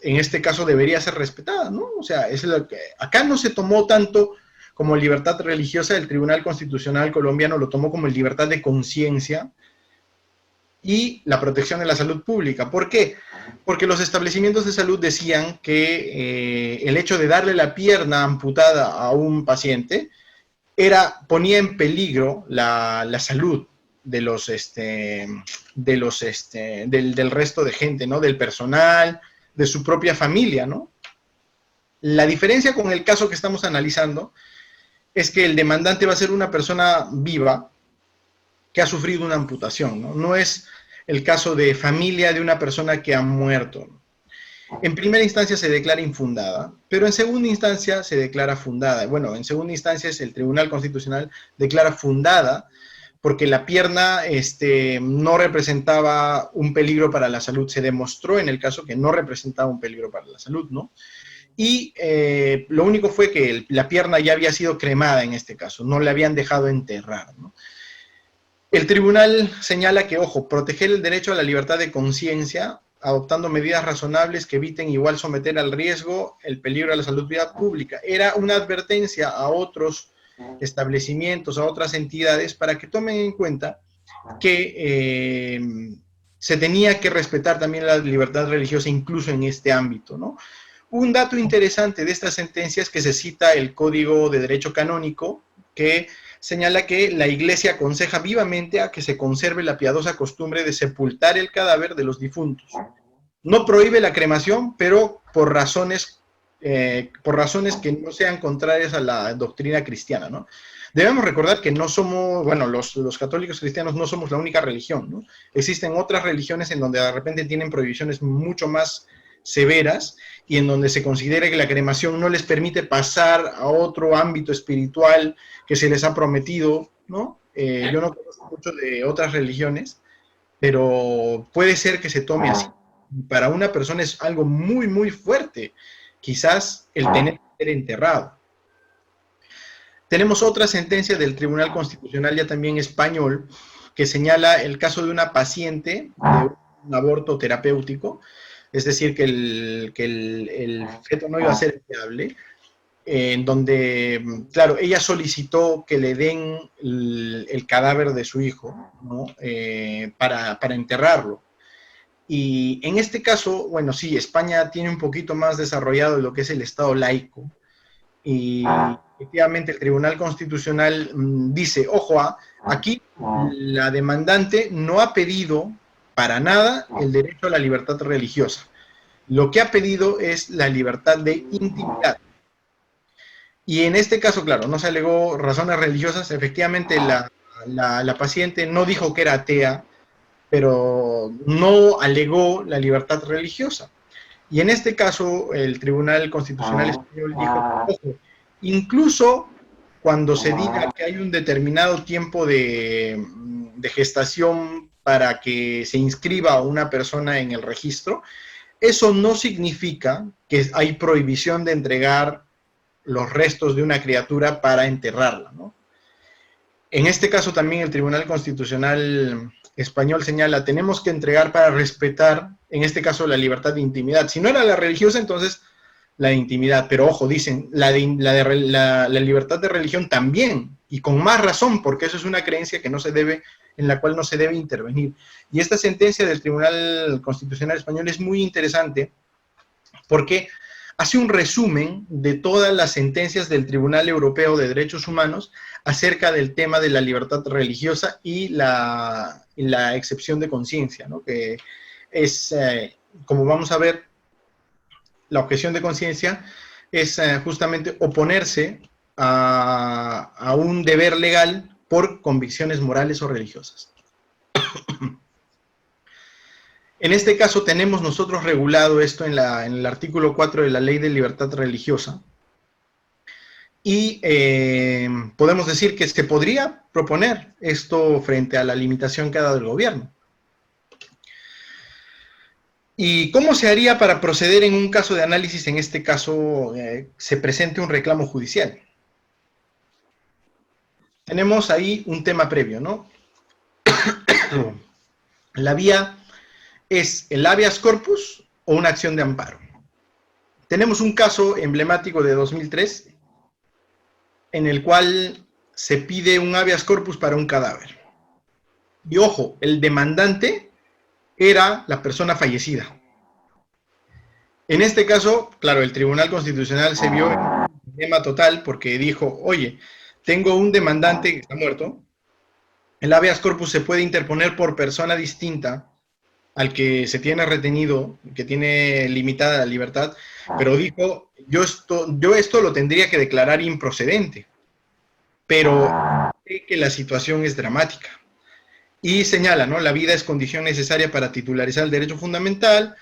S2: en este caso debería ser respetada, ¿no? O sea, es lo que acá no se tomó tanto como libertad religiosa, el Tribunal Constitucional colombiano lo tomó como libertad de conciencia y la protección de la salud pública. ¿Por qué? Porque los establecimientos de salud decían que el hecho de darle la pierna amputada a un paciente ponía en peligro la salud del resto de gente, ¿no? Del personal, de su propia familia, ¿no? La diferencia con el caso que estamos analizando es que el demandante va a ser una persona viva que ha sufrido una amputación, ¿no? No es el caso de familia de una persona que ha muerto. En primera instancia se declara infundada, pero en segunda instancia se declara fundada. Bueno, en segunda instancia es el Tribunal Constitucional declara fundada porque la pierna no representaba un peligro para la salud. Se demostró en el caso que no representaba un peligro para la salud, ¿no? Y lo único fue que la pierna ya había sido cremada en este caso, no la habían dejado enterrar, ¿no? El tribunal señala que, ojo, proteger el derecho a la libertad de conciencia, adoptando medidas razonables que eviten igual someter al riesgo el peligro a la salud pública. Era una advertencia a otros establecimientos, a otras entidades, para que tomen en cuenta que se tenía que respetar también la libertad religiosa incluso en este ámbito, ¿no? Un dato interesante de esta sentencia es que se cita el Código de Derecho Canónico, que señala que la Iglesia aconseja vivamente a que se conserve la piadosa costumbre de sepultar el cadáver de los difuntos. No prohíbe la cremación, pero por razones que no sean contrarias a la doctrina cristiana, ¿no? Debemos recordar que no somos, bueno, los católicos cristianos no somos la única religión, ¿no? Existen otras religiones en donde de repente tienen prohibiciones mucho más severas y en donde se considera que la cremación no les permite pasar a otro ámbito espiritual que se les ha prometido, ¿no? Yo no conozco mucho de otras religiones, pero puede ser que se tome así. Para una persona es algo muy, muy fuerte, quizás el tener que ser enterrado. Tenemos otra sentencia del Tribunal Constitucional, ya también español, que señala el caso de una paciente de un aborto terapéutico, es decir, que el feto no iba a ser viable, en donde, claro, ella solicitó que le den el cadáver de su hijo, ¿no? Para enterrarlo. Y en este caso, bueno, sí, España tiene un poquito más desarrollado lo que es el Estado laico, y efectivamente el Tribunal Constitucional dice, ojo, aquí la demandante no ha pedido para nada el derecho a la libertad religiosa. Lo que ha pedido es la libertad de intimidad. Y en este caso, claro, no se alegó razones religiosas. Efectivamente, la paciente no dijo que era atea, pero no alegó la libertad religiosa. Y en este caso, el Tribunal Constitucional Español dijo, ojo, incluso cuando se diga que hay un determinado tiempo de gestación para que se inscriba una persona en el registro, eso no significa que hay prohibición de entregar los restos de una criatura para enterrarla, ¿no? En este caso también el Tribunal Constitucional Español señala, tenemos que entregar para respetar, en este caso, la libertad de intimidad. Si no era la religiosa, entonces la de intimidad. Pero ojo, dicen, la libertad de religión también, y con más razón, porque eso es una creencia que no se debe, en la cual no se debe intervenir. Y esta sentencia del Tribunal Constitucional Español es muy interesante, porque hace un resumen de todas las sentencias del Tribunal Europeo de Derechos Humanos acerca del tema de la libertad religiosa y la excepción de conciencia, ¿no? Que es, como vamos a ver, la objeción de conciencia es justamente oponerse a un deber legal por convicciones morales o religiosas. En este caso tenemos nosotros regulado esto en el artículo 4 de la Ley de Libertad Religiosa, Y podemos decir que se podría proponer esto frente a la limitación que ha dado el gobierno. ¿Y cómo se haría para proceder en un caso de análisis? En este caso, se presente un reclamo judicial. Tenemos ahí un tema previo, ¿no? La vía es el habeas corpus o una acción de amparo. Tenemos un caso emblemático de 2003 en el cual se pide un habeas corpus para un cadáver. Y ojo, el demandante era la persona fallecida. En este caso, claro, el Tribunal Constitucional se vio en un dilema total porque dijo, oye, tengo un demandante que está muerto, el habeas corpus se puede interponer por persona distinta al que se tiene retenido, que tiene limitada la libertad, pero dijo, yo esto lo tendría que declarar improcedente, pero sé que la situación es dramática. Y señala, ¿no? La vida es condición necesaria para titularizar el derecho fundamental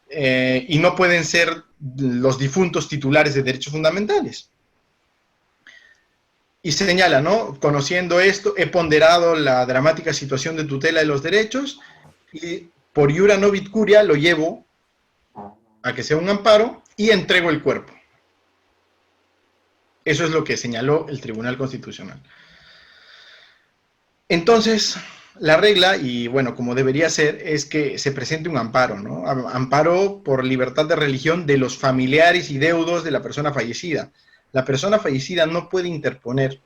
S2: y no pueden ser los difuntos titulares de derechos fundamentales. Y señala, ¿no? Conociendo esto, he ponderado la dramática situación de tutela de los derechos y por iura novit curia lo llevo a que sea un amparo y entrego el cuerpo. Eso es lo que señaló el Tribunal Constitucional. Entonces, la regla, y bueno, como debería ser, es que se presente un amparo, ¿no? Amparo por libertad de religión de los familiares y deudos de la persona fallecida. La persona fallecida no puede interponer,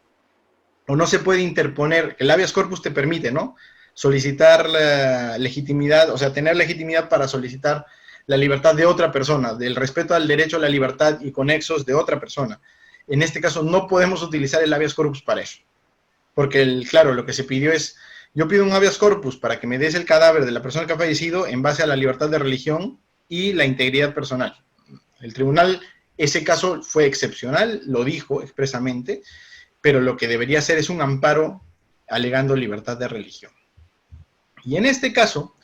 S2: o no se puede interponer, el habeas corpus te permite, ¿no? Solicitar la legitimidad, o sea, tener legitimidad para solicitar la libertad de otra persona, del respeto al derecho a la libertad y conexos de otra persona. En este caso no podemos utilizar el habeas corpus para eso, porque, claro, lo que se pidió es, yo pido un habeas corpus para que me des el cadáver de la persona que ha fallecido en base a la libertad de religión y la integridad personal. El tribunal, ese caso fue excepcional, lo dijo expresamente, pero lo que debería hacer es un amparo alegando libertad de religión. Y en este caso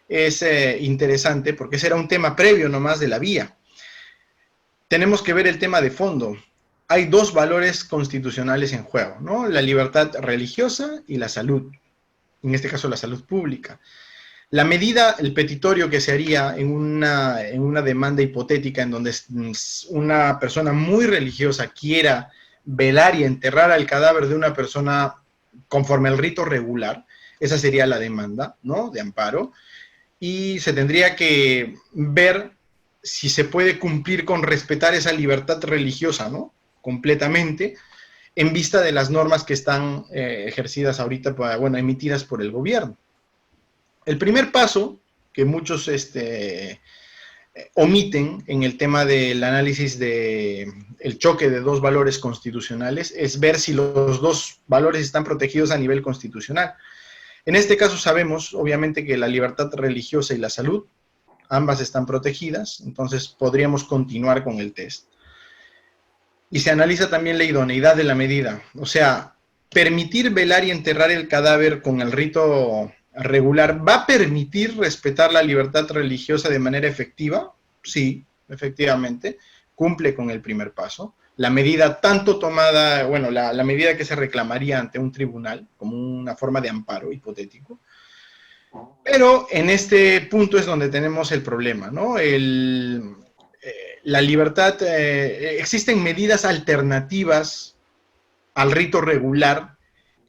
S2: es interesante porque ese era un tema previo nomás de la vía. Tenemos que ver el tema de fondo. Hay dos valores constitucionales en juego, ¿no? La libertad religiosa y la salud. En este caso la salud pública. La medida, el petitorio que se haría en una demanda hipotética en donde una persona muy religiosa quiera velar y enterrar al cadáver de una persona conforme al rito regular, esa sería la demanda, ¿no? De amparo, y se tendría que ver si se puede cumplir con respetar esa libertad religiosa, ¿no? Completamente, en vista de las normas que están ejercidas ahorita, bueno, emitidas por el gobierno. El primer paso, que muchos omiten en el tema del análisis del choque de dos valores constitucionales, es ver si los dos valores están protegidos a nivel constitucional. En este caso sabemos, obviamente, que la libertad religiosa y la salud, ambas están protegidas, entonces podríamos continuar con el test. Y se analiza también la idoneidad de la medida, o sea, permitir velar y enterrar el cadáver con el rito regular, ¿va a permitir respetar la libertad religiosa de manera efectiva? Sí, efectivamente, cumple con el primer paso. La medida tanto tomada, bueno, la medida que se reclamaría ante un tribunal, como una forma de amparo hipotético. Pero en este punto es donde tenemos el problema, ¿no? La libertad, existen medidas alternativas al rito regular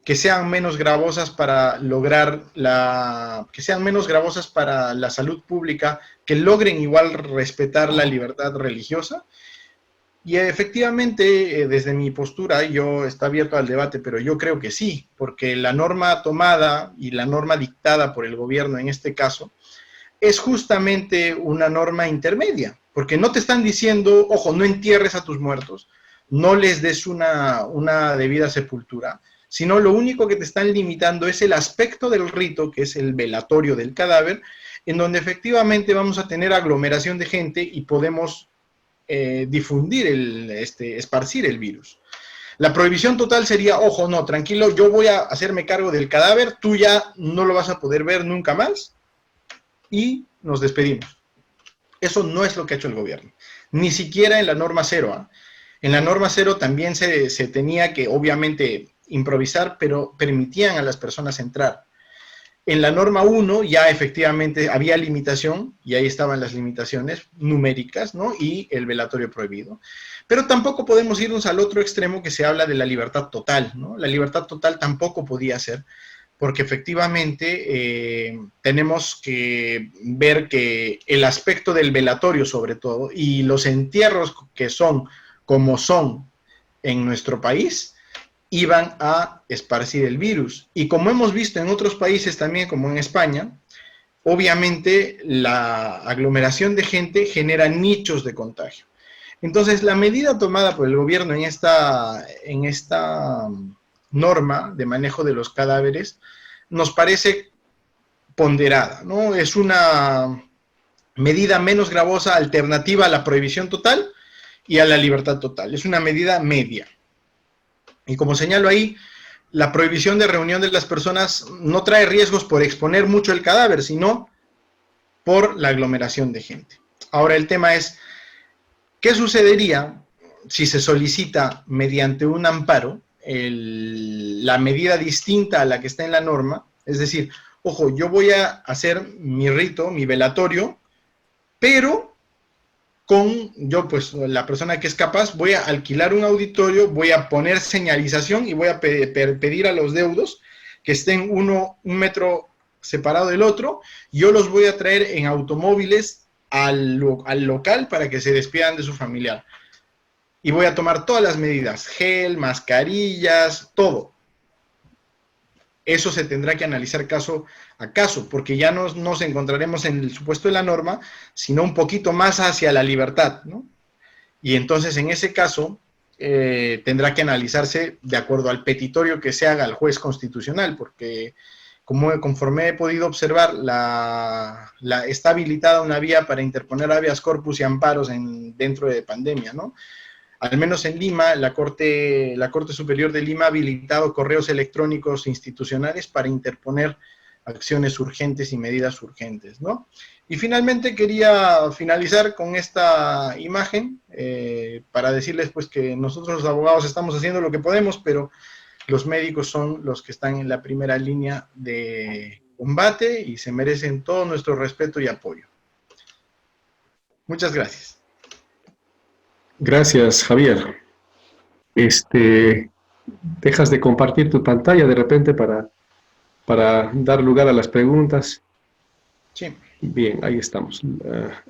S2: que sean menos gravosas para lograr que sean menos gravosas para la salud pública, que logren igual respetar la libertad religiosa. Y efectivamente, desde mi postura, yo está abierto al debate, pero yo creo que sí, porque la norma tomada y la norma dictada por el gobierno en este caso es justamente una norma intermedia, porque no te están diciendo, ojo, no entierres a tus muertos, no les des una debida sepultura, sino lo único que te están limitando es el aspecto del rito, que es el velatorio del cadáver, en donde efectivamente vamos a tener aglomeración de gente y podemos difundir, esparcir el virus. La prohibición total sería, ojo, no, tranquilo, yo voy a hacerme cargo del cadáver, tú ya no lo vas a poder ver nunca más, y nos despedimos. Eso no es lo que ha hecho el gobierno, ni siquiera en la norma cero, ¿eh? En la norma 0 también se tenía que, obviamente, improvisar, pero permitían a las personas entrar. En la norma 1 ya efectivamente había limitación, y ahí estaban las limitaciones numéricas, ¿no? Y el velatorio prohibido. Pero tampoco podemos irnos al otro extremo que se habla de la libertad total, ¿no? La libertad total tampoco podía ser, porque efectivamente tenemos que ver que el aspecto del velatorio sobre todo, y los entierros que son como son en nuestro país, iban a esparcir el virus. Y como hemos visto en otros países también, como en España, obviamente la aglomeración de gente genera nichos de contagio. Entonces, la medida tomada por el gobierno en esta norma de manejo de los cadáveres nos parece ponderada, ¿no? Es una medida menos gravosa, alternativa a la prohibición total y a la libertad total. Es una medida media. Y como señalo ahí, la prohibición de reunión de las personas no trae riesgos por exponer mucho el cadáver, sino por la aglomeración de gente. Ahora el tema es, ¿qué sucedería si se solicita mediante un amparo la medida distinta a la que está en la norma? Es decir, ojo, yo voy a hacer mi rito, mi velatorio, pero yo, pues, la persona que es capaz, voy a alquilar un auditorio, voy a poner señalización y voy a pedir a los deudos que estén un metro separado del otro. Yo los voy a traer en automóviles al local para que se despidan de su familiar. Y voy a tomar todas las medidas, gel, mascarillas, todo. Eso se tendrá que analizar caso a caso, porque ya no nos encontraremos en el supuesto de la norma, sino un poquito más hacia la libertad, ¿no? Y entonces, en ese caso, tendrá que analizarse de acuerdo al petitorio que se haga al juez constitucional, porque conforme he podido observar, está habilitada una vía para interponer habeas corpus y amparos dentro de pandemia, ¿no? Al menos en Lima, la Corte Superior de Lima ha habilitado correos electrónicos institucionales para interponer acciones urgentes y medidas urgentes, ¿no? Y finalmente quería finalizar con esta imagen para decirles, pues, que nosotros los abogados estamos haciendo lo que podemos, pero los médicos son los que están en la primera línea de combate y se merecen todo nuestro respeto y apoyo. Muchas gracias.
S1: Gracias, Javier. Dejas de compartir tu pantalla de repente para dar lugar a las preguntas.
S2: Sí.
S1: Bien, ahí estamos.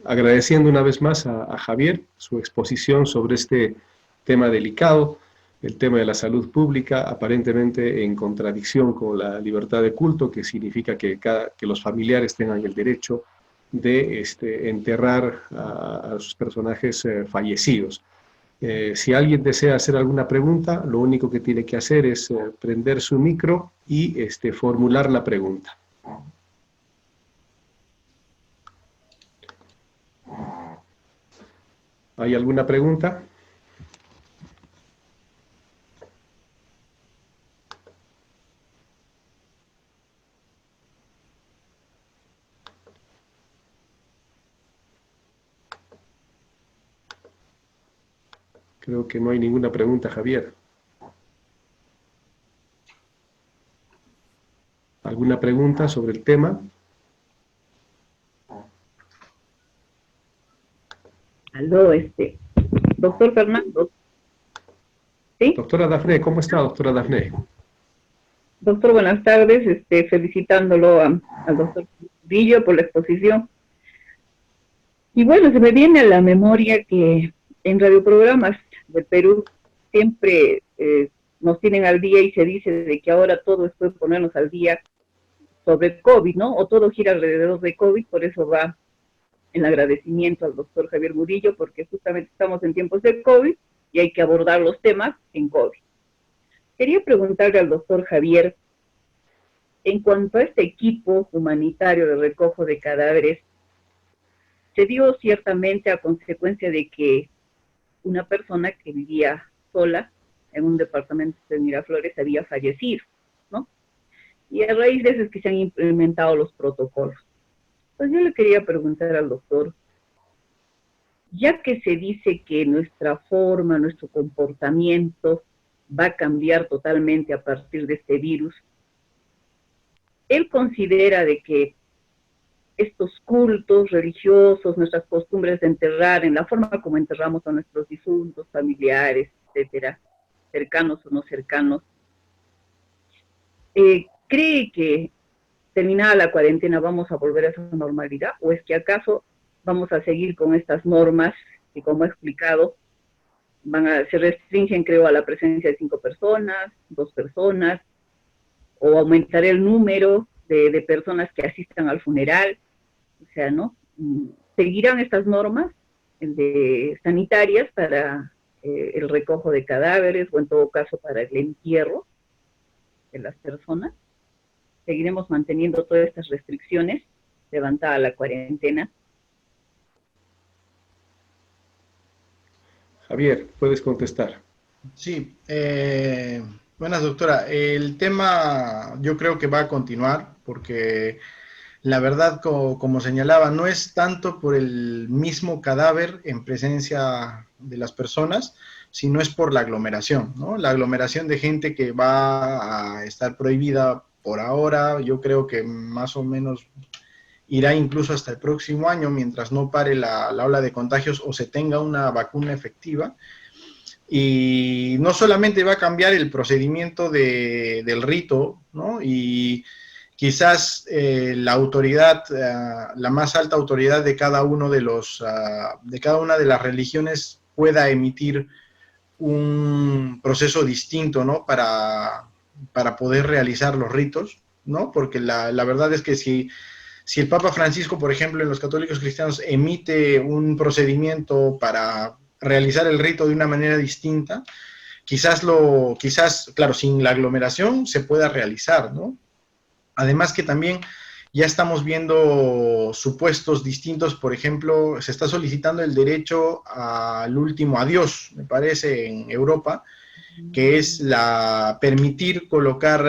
S1: Agradeciendo una vez más a Javier su exposición sobre este tema delicado, el tema de la salud pública, aparentemente en contradicción con la libertad de culto, que significa que los familiares tengan el derecho de enterrar a sus personajes fallecidos. Si alguien desea hacer alguna pregunta, lo único que tiene que hacer es prender su micro y formular la pregunta. ¿Hay alguna pregunta? Creo que no hay ninguna pregunta, Javier. ¿Alguna pregunta sobre el tema?
S3: Aló, doctor Fernando. ¿Sí?
S1: Doctora Dafne, ¿cómo está, doctora Dafne?
S3: Doctor, buenas tardes, felicitándolo al doctor Murillo por la exposición. Y bueno, se me viene a la memoria que en radioprogramas del Perú siempre nos tienen al día y se dice de que ahora todo es ponernos al día sobre COVID, ¿no? O todo gira alrededor de COVID, por eso va el agradecimiento al doctor Javier Murillo, porque justamente estamos en tiempos de COVID y hay que abordar los temas en COVID. Quería preguntarle al doctor Javier, en cuanto a este equipo humanitario de recojo de cadáveres, se dio ciertamente a consecuencia de que una persona que vivía sola en un departamento de Miraflores había fallecido, ¿no? Y a raíz de eso es que se han implementado los protocolos. Pues yo le quería preguntar al doctor, ya que se dice que nuestra forma, nuestro comportamiento va a cambiar totalmente a partir de este virus, él considera de que estos cultos religiosos, nuestras costumbres de enterrar, en la forma como enterramos a nuestros difuntos, familiares, etcétera, cercanos o no cercanos, ¿cree que terminada la cuarentena vamos a volver a esa normalidad? ¿O es que acaso vamos a seguir con estas normas que, como he explicado, se restringen, creo, a la presencia de 5 personas, 2 personas, o aumentar el número de personas que asistan al funeral? O sea, ¿no? Seguirán estas normas sanitarias para el recojo de cadáveres, o en todo caso para el entierro de las personas. Seguiremos manteniendo todas estas restricciones, levantada la cuarentena.
S1: Javier, puedes contestar.
S2: Sí, buenas, doctora. El tema yo creo que va a continuar porque la verdad, como señalaba, no es tanto por el mismo cadáver en presencia de las personas, sino es por la aglomeración, ¿no? La aglomeración de gente que va a estar prohibida por ahora, yo creo que más o menos irá incluso hasta el próximo año, mientras no pare la ola de contagios o se tenga una vacuna efectiva. Y no solamente va a cambiar el procedimiento del rito, ¿no? Y quizás la autoridad, la más alta autoridad de cada uno de cada una de las religiones pueda emitir un proceso distinto, ¿no? Para poder realizar los ritos, ¿no? Porque la verdad es que si el Papa Francisco, por ejemplo, en los católicos cristianos emite un procedimiento para realizar el rito de una manera distinta, quizás, claro, sin la aglomeración se pueda realizar, ¿no? Además que también ya estamos viendo supuestos distintos, por ejemplo, se está solicitando el derecho al último adiós, me parece, en Europa, que es permitir colocar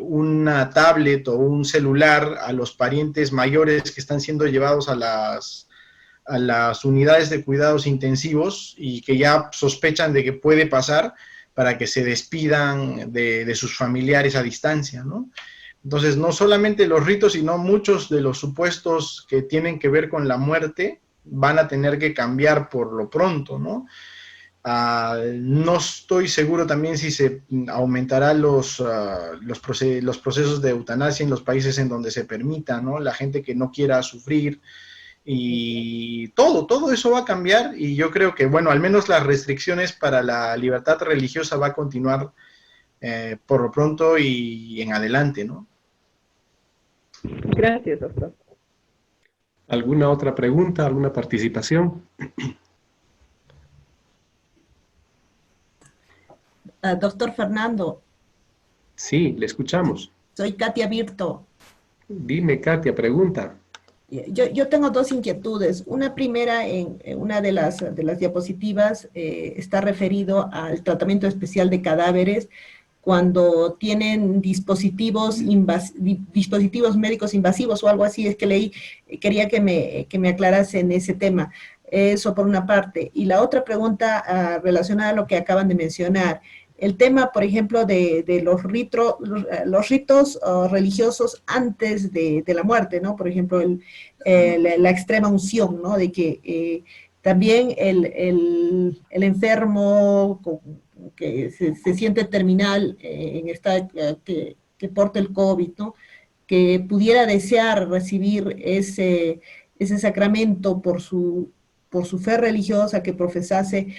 S2: una tablet o un celular a los parientes mayores que están siendo llevados a las unidades de cuidados intensivos y que ya sospechan de que puede pasar, para que se despidan de sus familiares a distancia, ¿no? Entonces, no solamente los ritos, sino muchos de los supuestos que tienen que ver con la muerte van a tener que cambiar por lo pronto, ¿no? No estoy seguro también si se aumentará los procesos de eutanasia en los países en donde se permita, ¿no? La gente que no quiera sufrir, y todo eso va a cambiar, y yo creo que, bueno, al menos las restricciones para la libertad religiosa va a continuar por lo pronto y en adelante, ¿no?
S3: Gracias, doctor.
S1: ¿Alguna otra pregunta, alguna participación?
S4: Doctor Fernando.
S1: Sí, le escuchamos.
S4: Soy Katia Virto.
S1: Dime, Katia, pregunta.
S4: Yo tengo 2 inquietudes. Una primera, en una de las diapositivas está referido al tratamiento especial de cadáveres cuando tienen dispositivos médicos invasivos o algo así, es que leí, quería que me aclarase en ese tema. Eso por una parte. Y la otra pregunta relacionada a lo que acaban de mencionar, el tema, por ejemplo, de los ritos religiosos antes de la muerte, ¿no? Por ejemplo, la extrema unción, ¿no? De que también el enfermo que se siente terminal que porta el COVID, ¿no? Que pudiera desear recibir ese sacramento por su fe religiosa que profesase.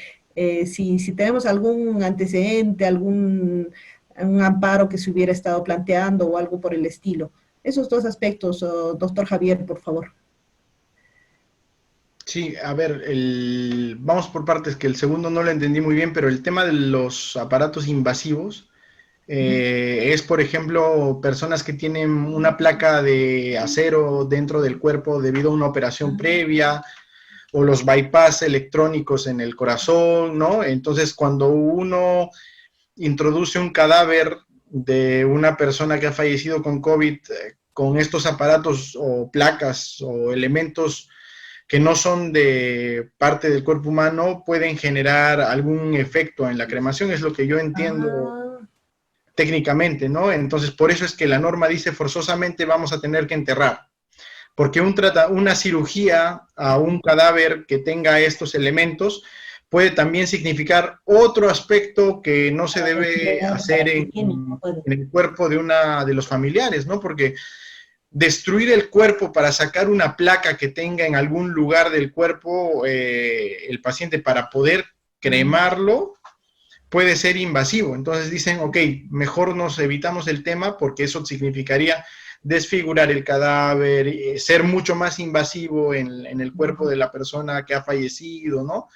S4: Si tenemos algún antecedente, un amparo que se hubiera estado planteando o algo por el estilo. Esos 2 aspectos, doctor Javier, por favor.
S2: Sí, a ver, vamos por partes, que el segundo no lo entendí muy bien, pero el tema de los aparatos invasivos es, por ejemplo, personas que tienen una placa de acero dentro del cuerpo debido a una operación previa, o los bypass electrónicos en el corazón, ¿no? Entonces, cuando uno introduce un cadáver de una persona que ha fallecido con COVID, con estos aparatos o placas o elementos que no son de parte del cuerpo humano pueden generar algún efecto en la cremación, es lo que yo entiendo técnicamente, ¿no? Entonces, por eso es que la norma dice forzosamente vamos a tener que enterrar, porque una cirugía a un cadáver que tenga estos elementos puede también significar otro aspecto que no se debe hacer en el cuerpo de los familiares, ¿no? Porque destruir el cuerpo para sacar una placa que tenga en algún lugar del cuerpo el paciente para poder cremarlo puede ser invasivo. Entonces dicen, ok, mejor nos evitamos el tema porque eso significaría desfigurar el cadáver, ser mucho más invasivo en el cuerpo de la persona que ha fallecido, ¿no?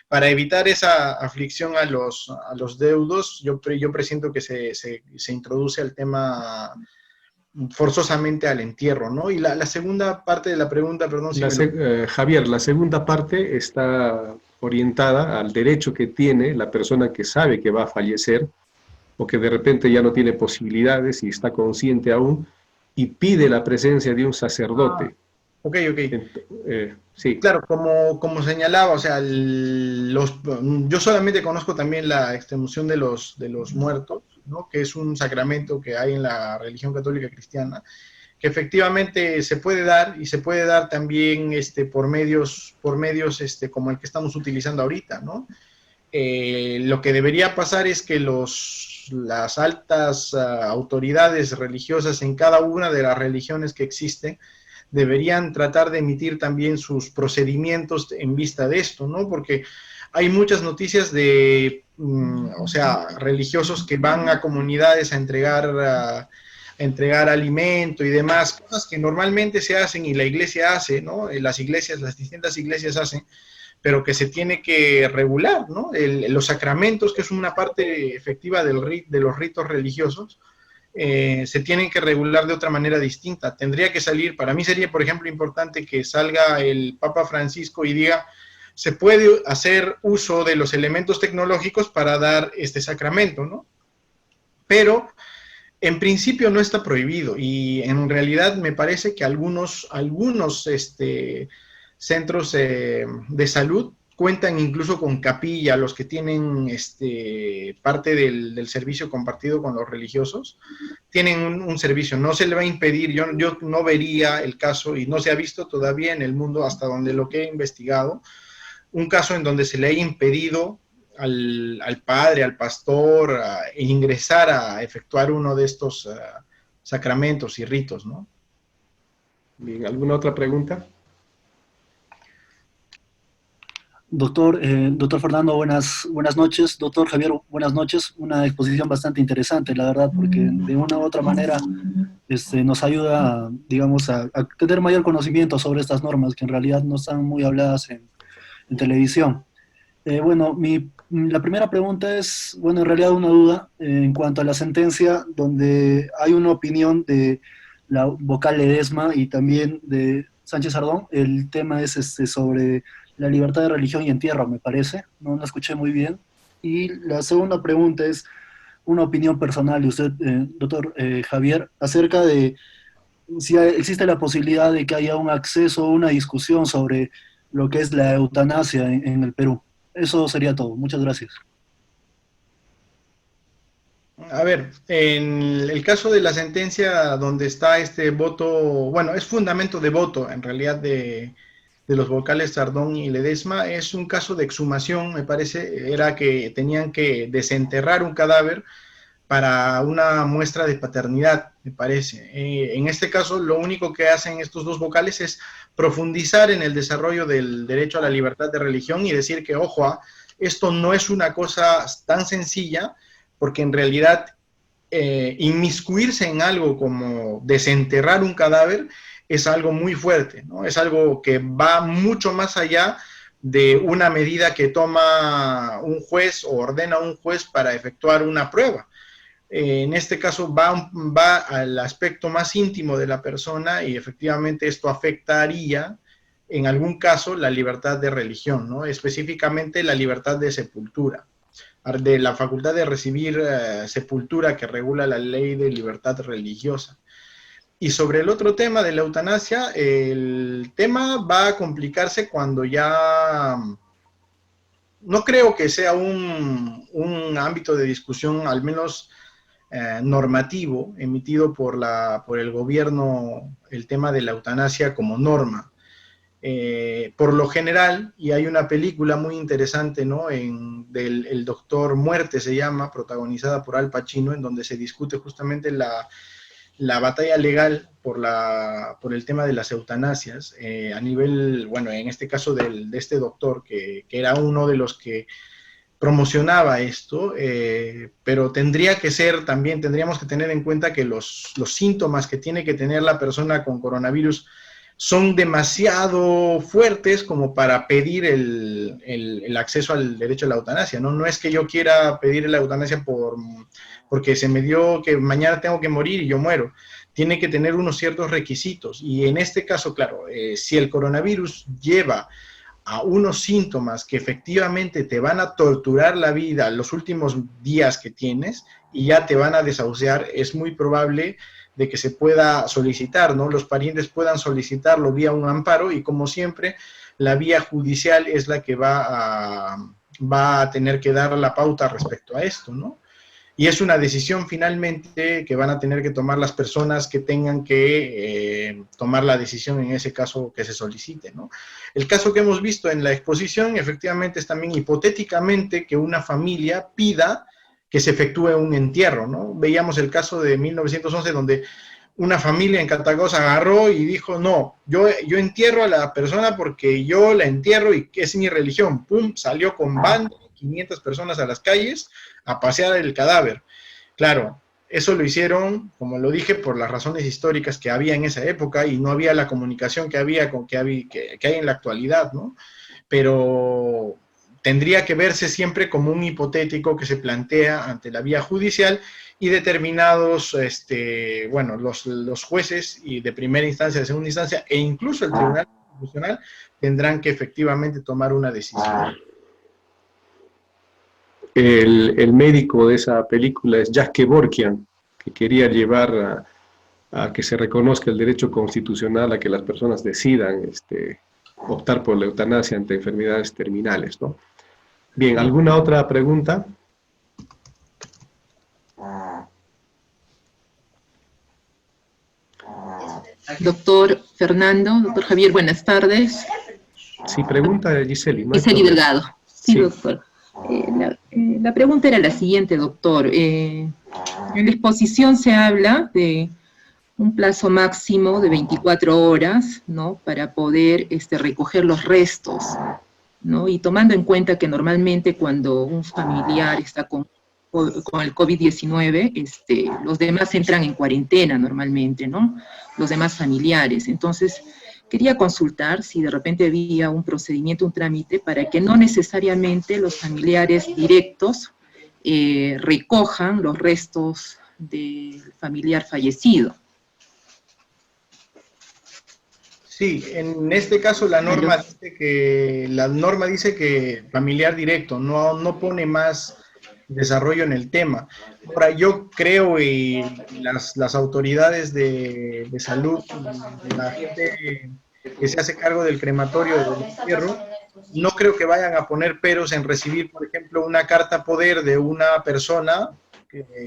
S2: Para evitar esa aflicción a los deudos, yo presiento que se introduce el tema forzosamente al entierro, ¿no? Y la segunda parte de la pregunta, perdón.
S1: Javier, la segunda parte está orientada al derecho que tiene la persona que sabe que va a fallecer o que de repente ya no tiene posibilidades y está consciente aún y pide la presencia de un sacerdote.
S2: Ok.
S1: Sí.
S2: Claro, como señalaba, o sea, yo solamente conozco también la extremoción de los muertos, ¿no? Que es un sacramento que hay en la religión católica cristiana, que efectivamente se puede dar, y se puede dar también por medios como el que estamos utilizando ahorita, ¿no? Lo que debería pasar es que las altas autoridades religiosas en cada una de las religiones que existen deberían tratar de emitir también sus procedimientos en vista de esto, ¿no? Porque hay muchas noticias de, religiosos que van a comunidades a entregar alimento y demás, cosas que normalmente se hacen y la iglesia hace, ¿no? Las distintas iglesias hacen, pero que se tiene que regular, ¿no? Los sacramentos, que es una parte efectiva de los ritos religiosos, se tienen que regular de otra manera distinta. Tendría que salir, para mí sería, por ejemplo, importante que salga el Papa Francisco y diga, se puede hacer uso de los elementos tecnológicos para dar este sacramento, ¿no? Pero en principio no está prohibido, y en realidad me parece que algunos centros de salud cuentan incluso con capilla, los que tienen parte del servicio compartido con los religiosos, tienen un servicio, no se le va a impedir, yo no vería el caso, y no se ha visto todavía en el mundo hasta donde lo que he investigado, un caso en donde se le haya impedido al padre, al pastor, ingresar a efectuar uno de estos sacramentos y ritos, ¿no?
S1: Bien, ¿alguna otra pregunta?
S5: Doctor Fernando, buenas noches. Doctor Javier, buenas noches. Una exposición bastante interesante, la verdad, porque de una u otra manera nos ayuda, digamos, a tener mayor conocimiento sobre estas normas que en realidad no están muy habladas en televisión. La primera pregunta es, en realidad una duda en cuanto a la sentencia, donde hay una opinión de la vocal Ledesma y también de Sánchez Ardón. El tema es sobre la libertad de religión y entierro, me parece. No la escuché muy bien. Y la segunda pregunta es una opinión personal de usted, doctor Javier, acerca de si existe la posibilidad de que haya un acceso o una discusión sobre lo que es la eutanasia en el Perú. Eso sería todo. Muchas gracias.
S2: A ver, en el caso de la sentencia donde está este voto, es fundamento de voto en realidad de los vocales Ardón y Ledesma, es un caso de exhumación, me parece, era que tenían que desenterrar un cadáver para una muestra de paternidad, me parece. En este caso, lo único que hacen estos dos vocales es profundizar en el desarrollo del derecho a la libertad de religión y decir que, ojo, esto no es una cosa tan sencilla, porque en realidad inmiscuirse en algo como desenterrar un cadáver es algo muy fuerte, ¿no? Es algo que va mucho más allá de una medida que toma un juez o ordena un juez para efectuar una prueba. En este caso va al aspecto más íntimo de la persona y efectivamente esto afectaría en algún caso la libertad de religión, ¿no? Específicamente la libertad de sepultura, de la facultad de recibir sepultura que regula la ley de libertad religiosa. Y sobre el otro tema de la eutanasia, el tema va a complicarse cuando ya... No creo que sea un ámbito de discusión, al menos normativo, emitido por el gobierno, el tema de la eutanasia como norma. Por lo general, y hay una película muy interesante, ¿no? El Doctor Muerte se llama, protagonizada por Al Pacino, en donde se discute justamente la batalla legal por el tema de las eutanasias, a nivel, bueno, en este caso de este doctor, que era uno de los que promocionaba esto, pero tendríamos que tener en cuenta que los síntomas que tiene que tener la persona con coronavirus son demasiado fuertes como para pedir el acceso al derecho a la eutanasia, ¿no? No es que yo quiera pedir la eutanasia porque se me dio que mañana tengo que morir y yo muero. Tiene que tener unos ciertos requisitos. Y en este caso, claro, si el coronavirus lleva a unos síntomas que efectivamente te van a torturar la vida los últimos días que tienes y ya te van a desahuciar, es muy probable de que se pueda solicitar, ¿no? Los parientes puedan solicitarlo vía un amparo y, como siempre, la vía judicial es la que va a tener que dar la pauta respecto a esto, ¿no? Y es una decisión finalmente que van a tener que tomar las personas que tengan que tomar la decisión en ese caso que se solicite, ¿no? El caso que hemos visto en la exposición efectivamente es también hipotéticamente que una familia pida que se efectúe un entierro, ¿no? Veíamos el caso de 1911 donde una familia en Catagoz agarró y dijo, no, yo entierro a la persona porque yo la entierro y que es mi religión. Pum, salió con banda, 500 personas a las calles a pasear el cadáver. Claro, eso lo hicieron, como lo dije, por las razones históricas que había en esa época y no había la comunicación que hay en la actualidad, ¿no? Pero tendría que verse siempre como un hipotético que se plantea ante la vía judicial y determinados, bueno, los jueces y de primera instancia, de segunda instancia e incluso el Tribunal Constitucional tendrán que efectivamente tomar una decisión.
S1: El médico de esa película es Jack Kevorkian, que quería llevar a que se reconozca el derecho constitucional a que las personas decidan optar por la eutanasia ante enfermedades terminales, ¿no? Bien, ¿alguna otra pregunta?
S6: Doctor Fernando, doctor Javier, buenas tardes.
S1: Sí, pregunta Giseli. No
S6: Giseli Delgado. Sí, sí, doctor. La pregunta era la siguiente, doctor. En la exposición se habla de un plazo máximo de 24 horas, ¿no?, para poder recoger los restos, ¿no? Y tomando en cuenta que normalmente cuando un familiar está con el COVID-19, los demás entran en cuarentena normalmente, ¿no?, los demás familiares. Entonces, quería consultar si de repente había un procedimiento, un trámite, para que no necesariamente los familiares directos recojan los restos del familiar fallecido.
S2: Sí, en este caso la norma dice que familiar directo, no pone más desarrollo en el tema. Ahora, yo creo y las autoridades de salud, la gente que se hace cargo del crematorio del entierro, no creo que vayan a poner peros en recibir, por ejemplo, una carta poder de una persona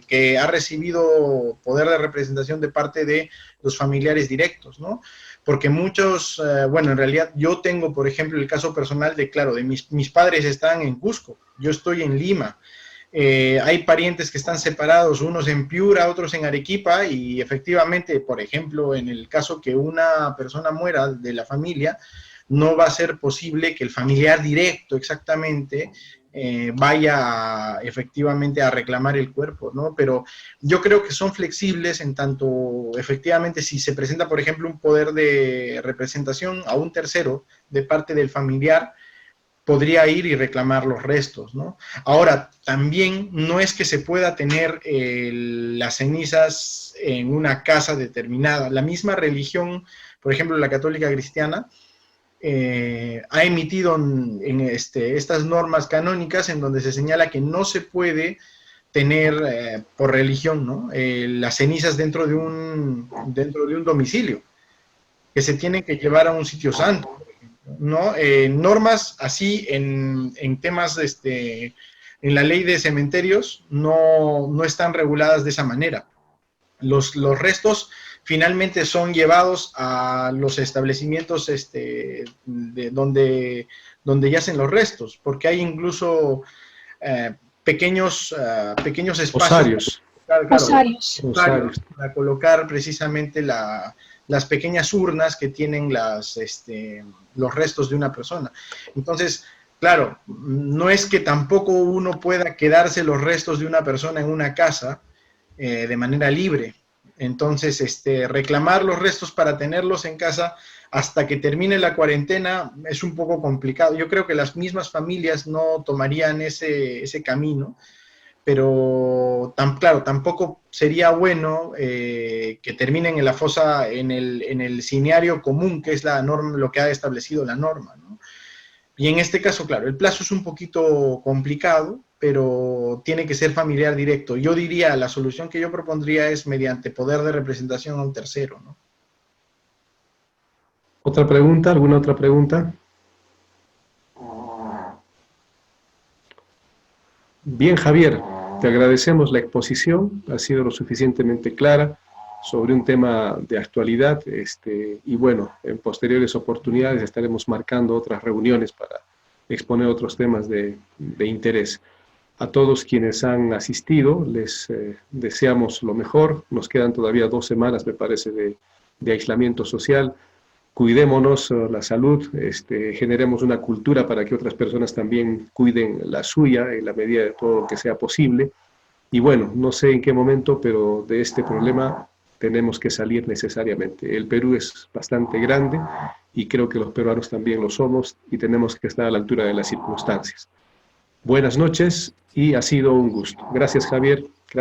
S2: que ha recibido poder de representación de parte de los familiares directos, ¿no? Porque muchos, bueno, en realidad yo tengo, por ejemplo, el caso personal de, claro, de mis padres están en Cusco, yo estoy en Lima. Hay parientes que están separados, unos en Piura, otros en Arequipa, y efectivamente, por ejemplo, en el caso que una persona muera de la familia, no va a ser posible que el familiar directo exactamente vaya efectivamente a reclamar el cuerpo, ¿no? Pero yo creo que son flexibles en tanto, efectivamente, si se presenta, por ejemplo, un poder de representación a un tercero de parte del familiar, podría ir y reclamar los restos, ¿no? Ahora, también no es que se pueda tener las cenizas en una casa determinada. La misma religión, por ejemplo, la católica cristiana, ha emitido estas normas canónicas en donde se señala que no se puede tener por religión, ¿no? Las cenizas dentro de un domicilio, que se tienen que llevar a un sitio santo, ¿no? Normas así en temas, en la ley de cementerios no están reguladas de esa manera. Los restos finalmente son llevados a los establecimientos donde yacen los restos, porque hay incluso pequeños espacios
S1: Osarios.
S2: Osarios, para colocar precisamente las pequeñas urnas que tienen los restos de una persona. Entonces, claro, no es que tampoco uno pueda quedarse los restos de una persona en una casa de manera libre. Entonces, reclamar los restos para tenerlos en casa hasta que termine la cuarentena es un poco complicado. Yo creo que las mismas familias no tomarían ese camino, pero claro, tampoco sería bueno que terminen en la fosa, en el cineario común, que es la norma, lo que ha establecido la norma, ¿no? Y en este caso, claro, el plazo es un poquito complicado, pero tiene que ser familiar directo. Yo diría, la solución que yo propondría es mediante poder de representación a un tercero, ¿no?
S1: ¿Otra pregunta? ¿Alguna otra pregunta? Bien, Javier, te agradecemos la exposición, ha sido lo suficientemente clara sobre un tema de actualidad, y bueno, en posteriores oportunidades estaremos marcando otras reuniones para exponer otros temas de interés. A todos quienes han asistido, les deseamos lo mejor. Nos quedan todavía 2 semanas, me parece, de aislamiento social. Cuidémonos la salud, generemos una cultura para que otras personas también cuiden la suya en la medida de todo lo que sea posible. Y bueno, no sé en qué momento, pero de este problema tenemos que salir necesariamente. El Perú es bastante grande y creo que los peruanos también lo somos y tenemos que estar a la altura de las circunstancias. Buenas noches y ha sido un gusto. Gracias, Javier. Gracias.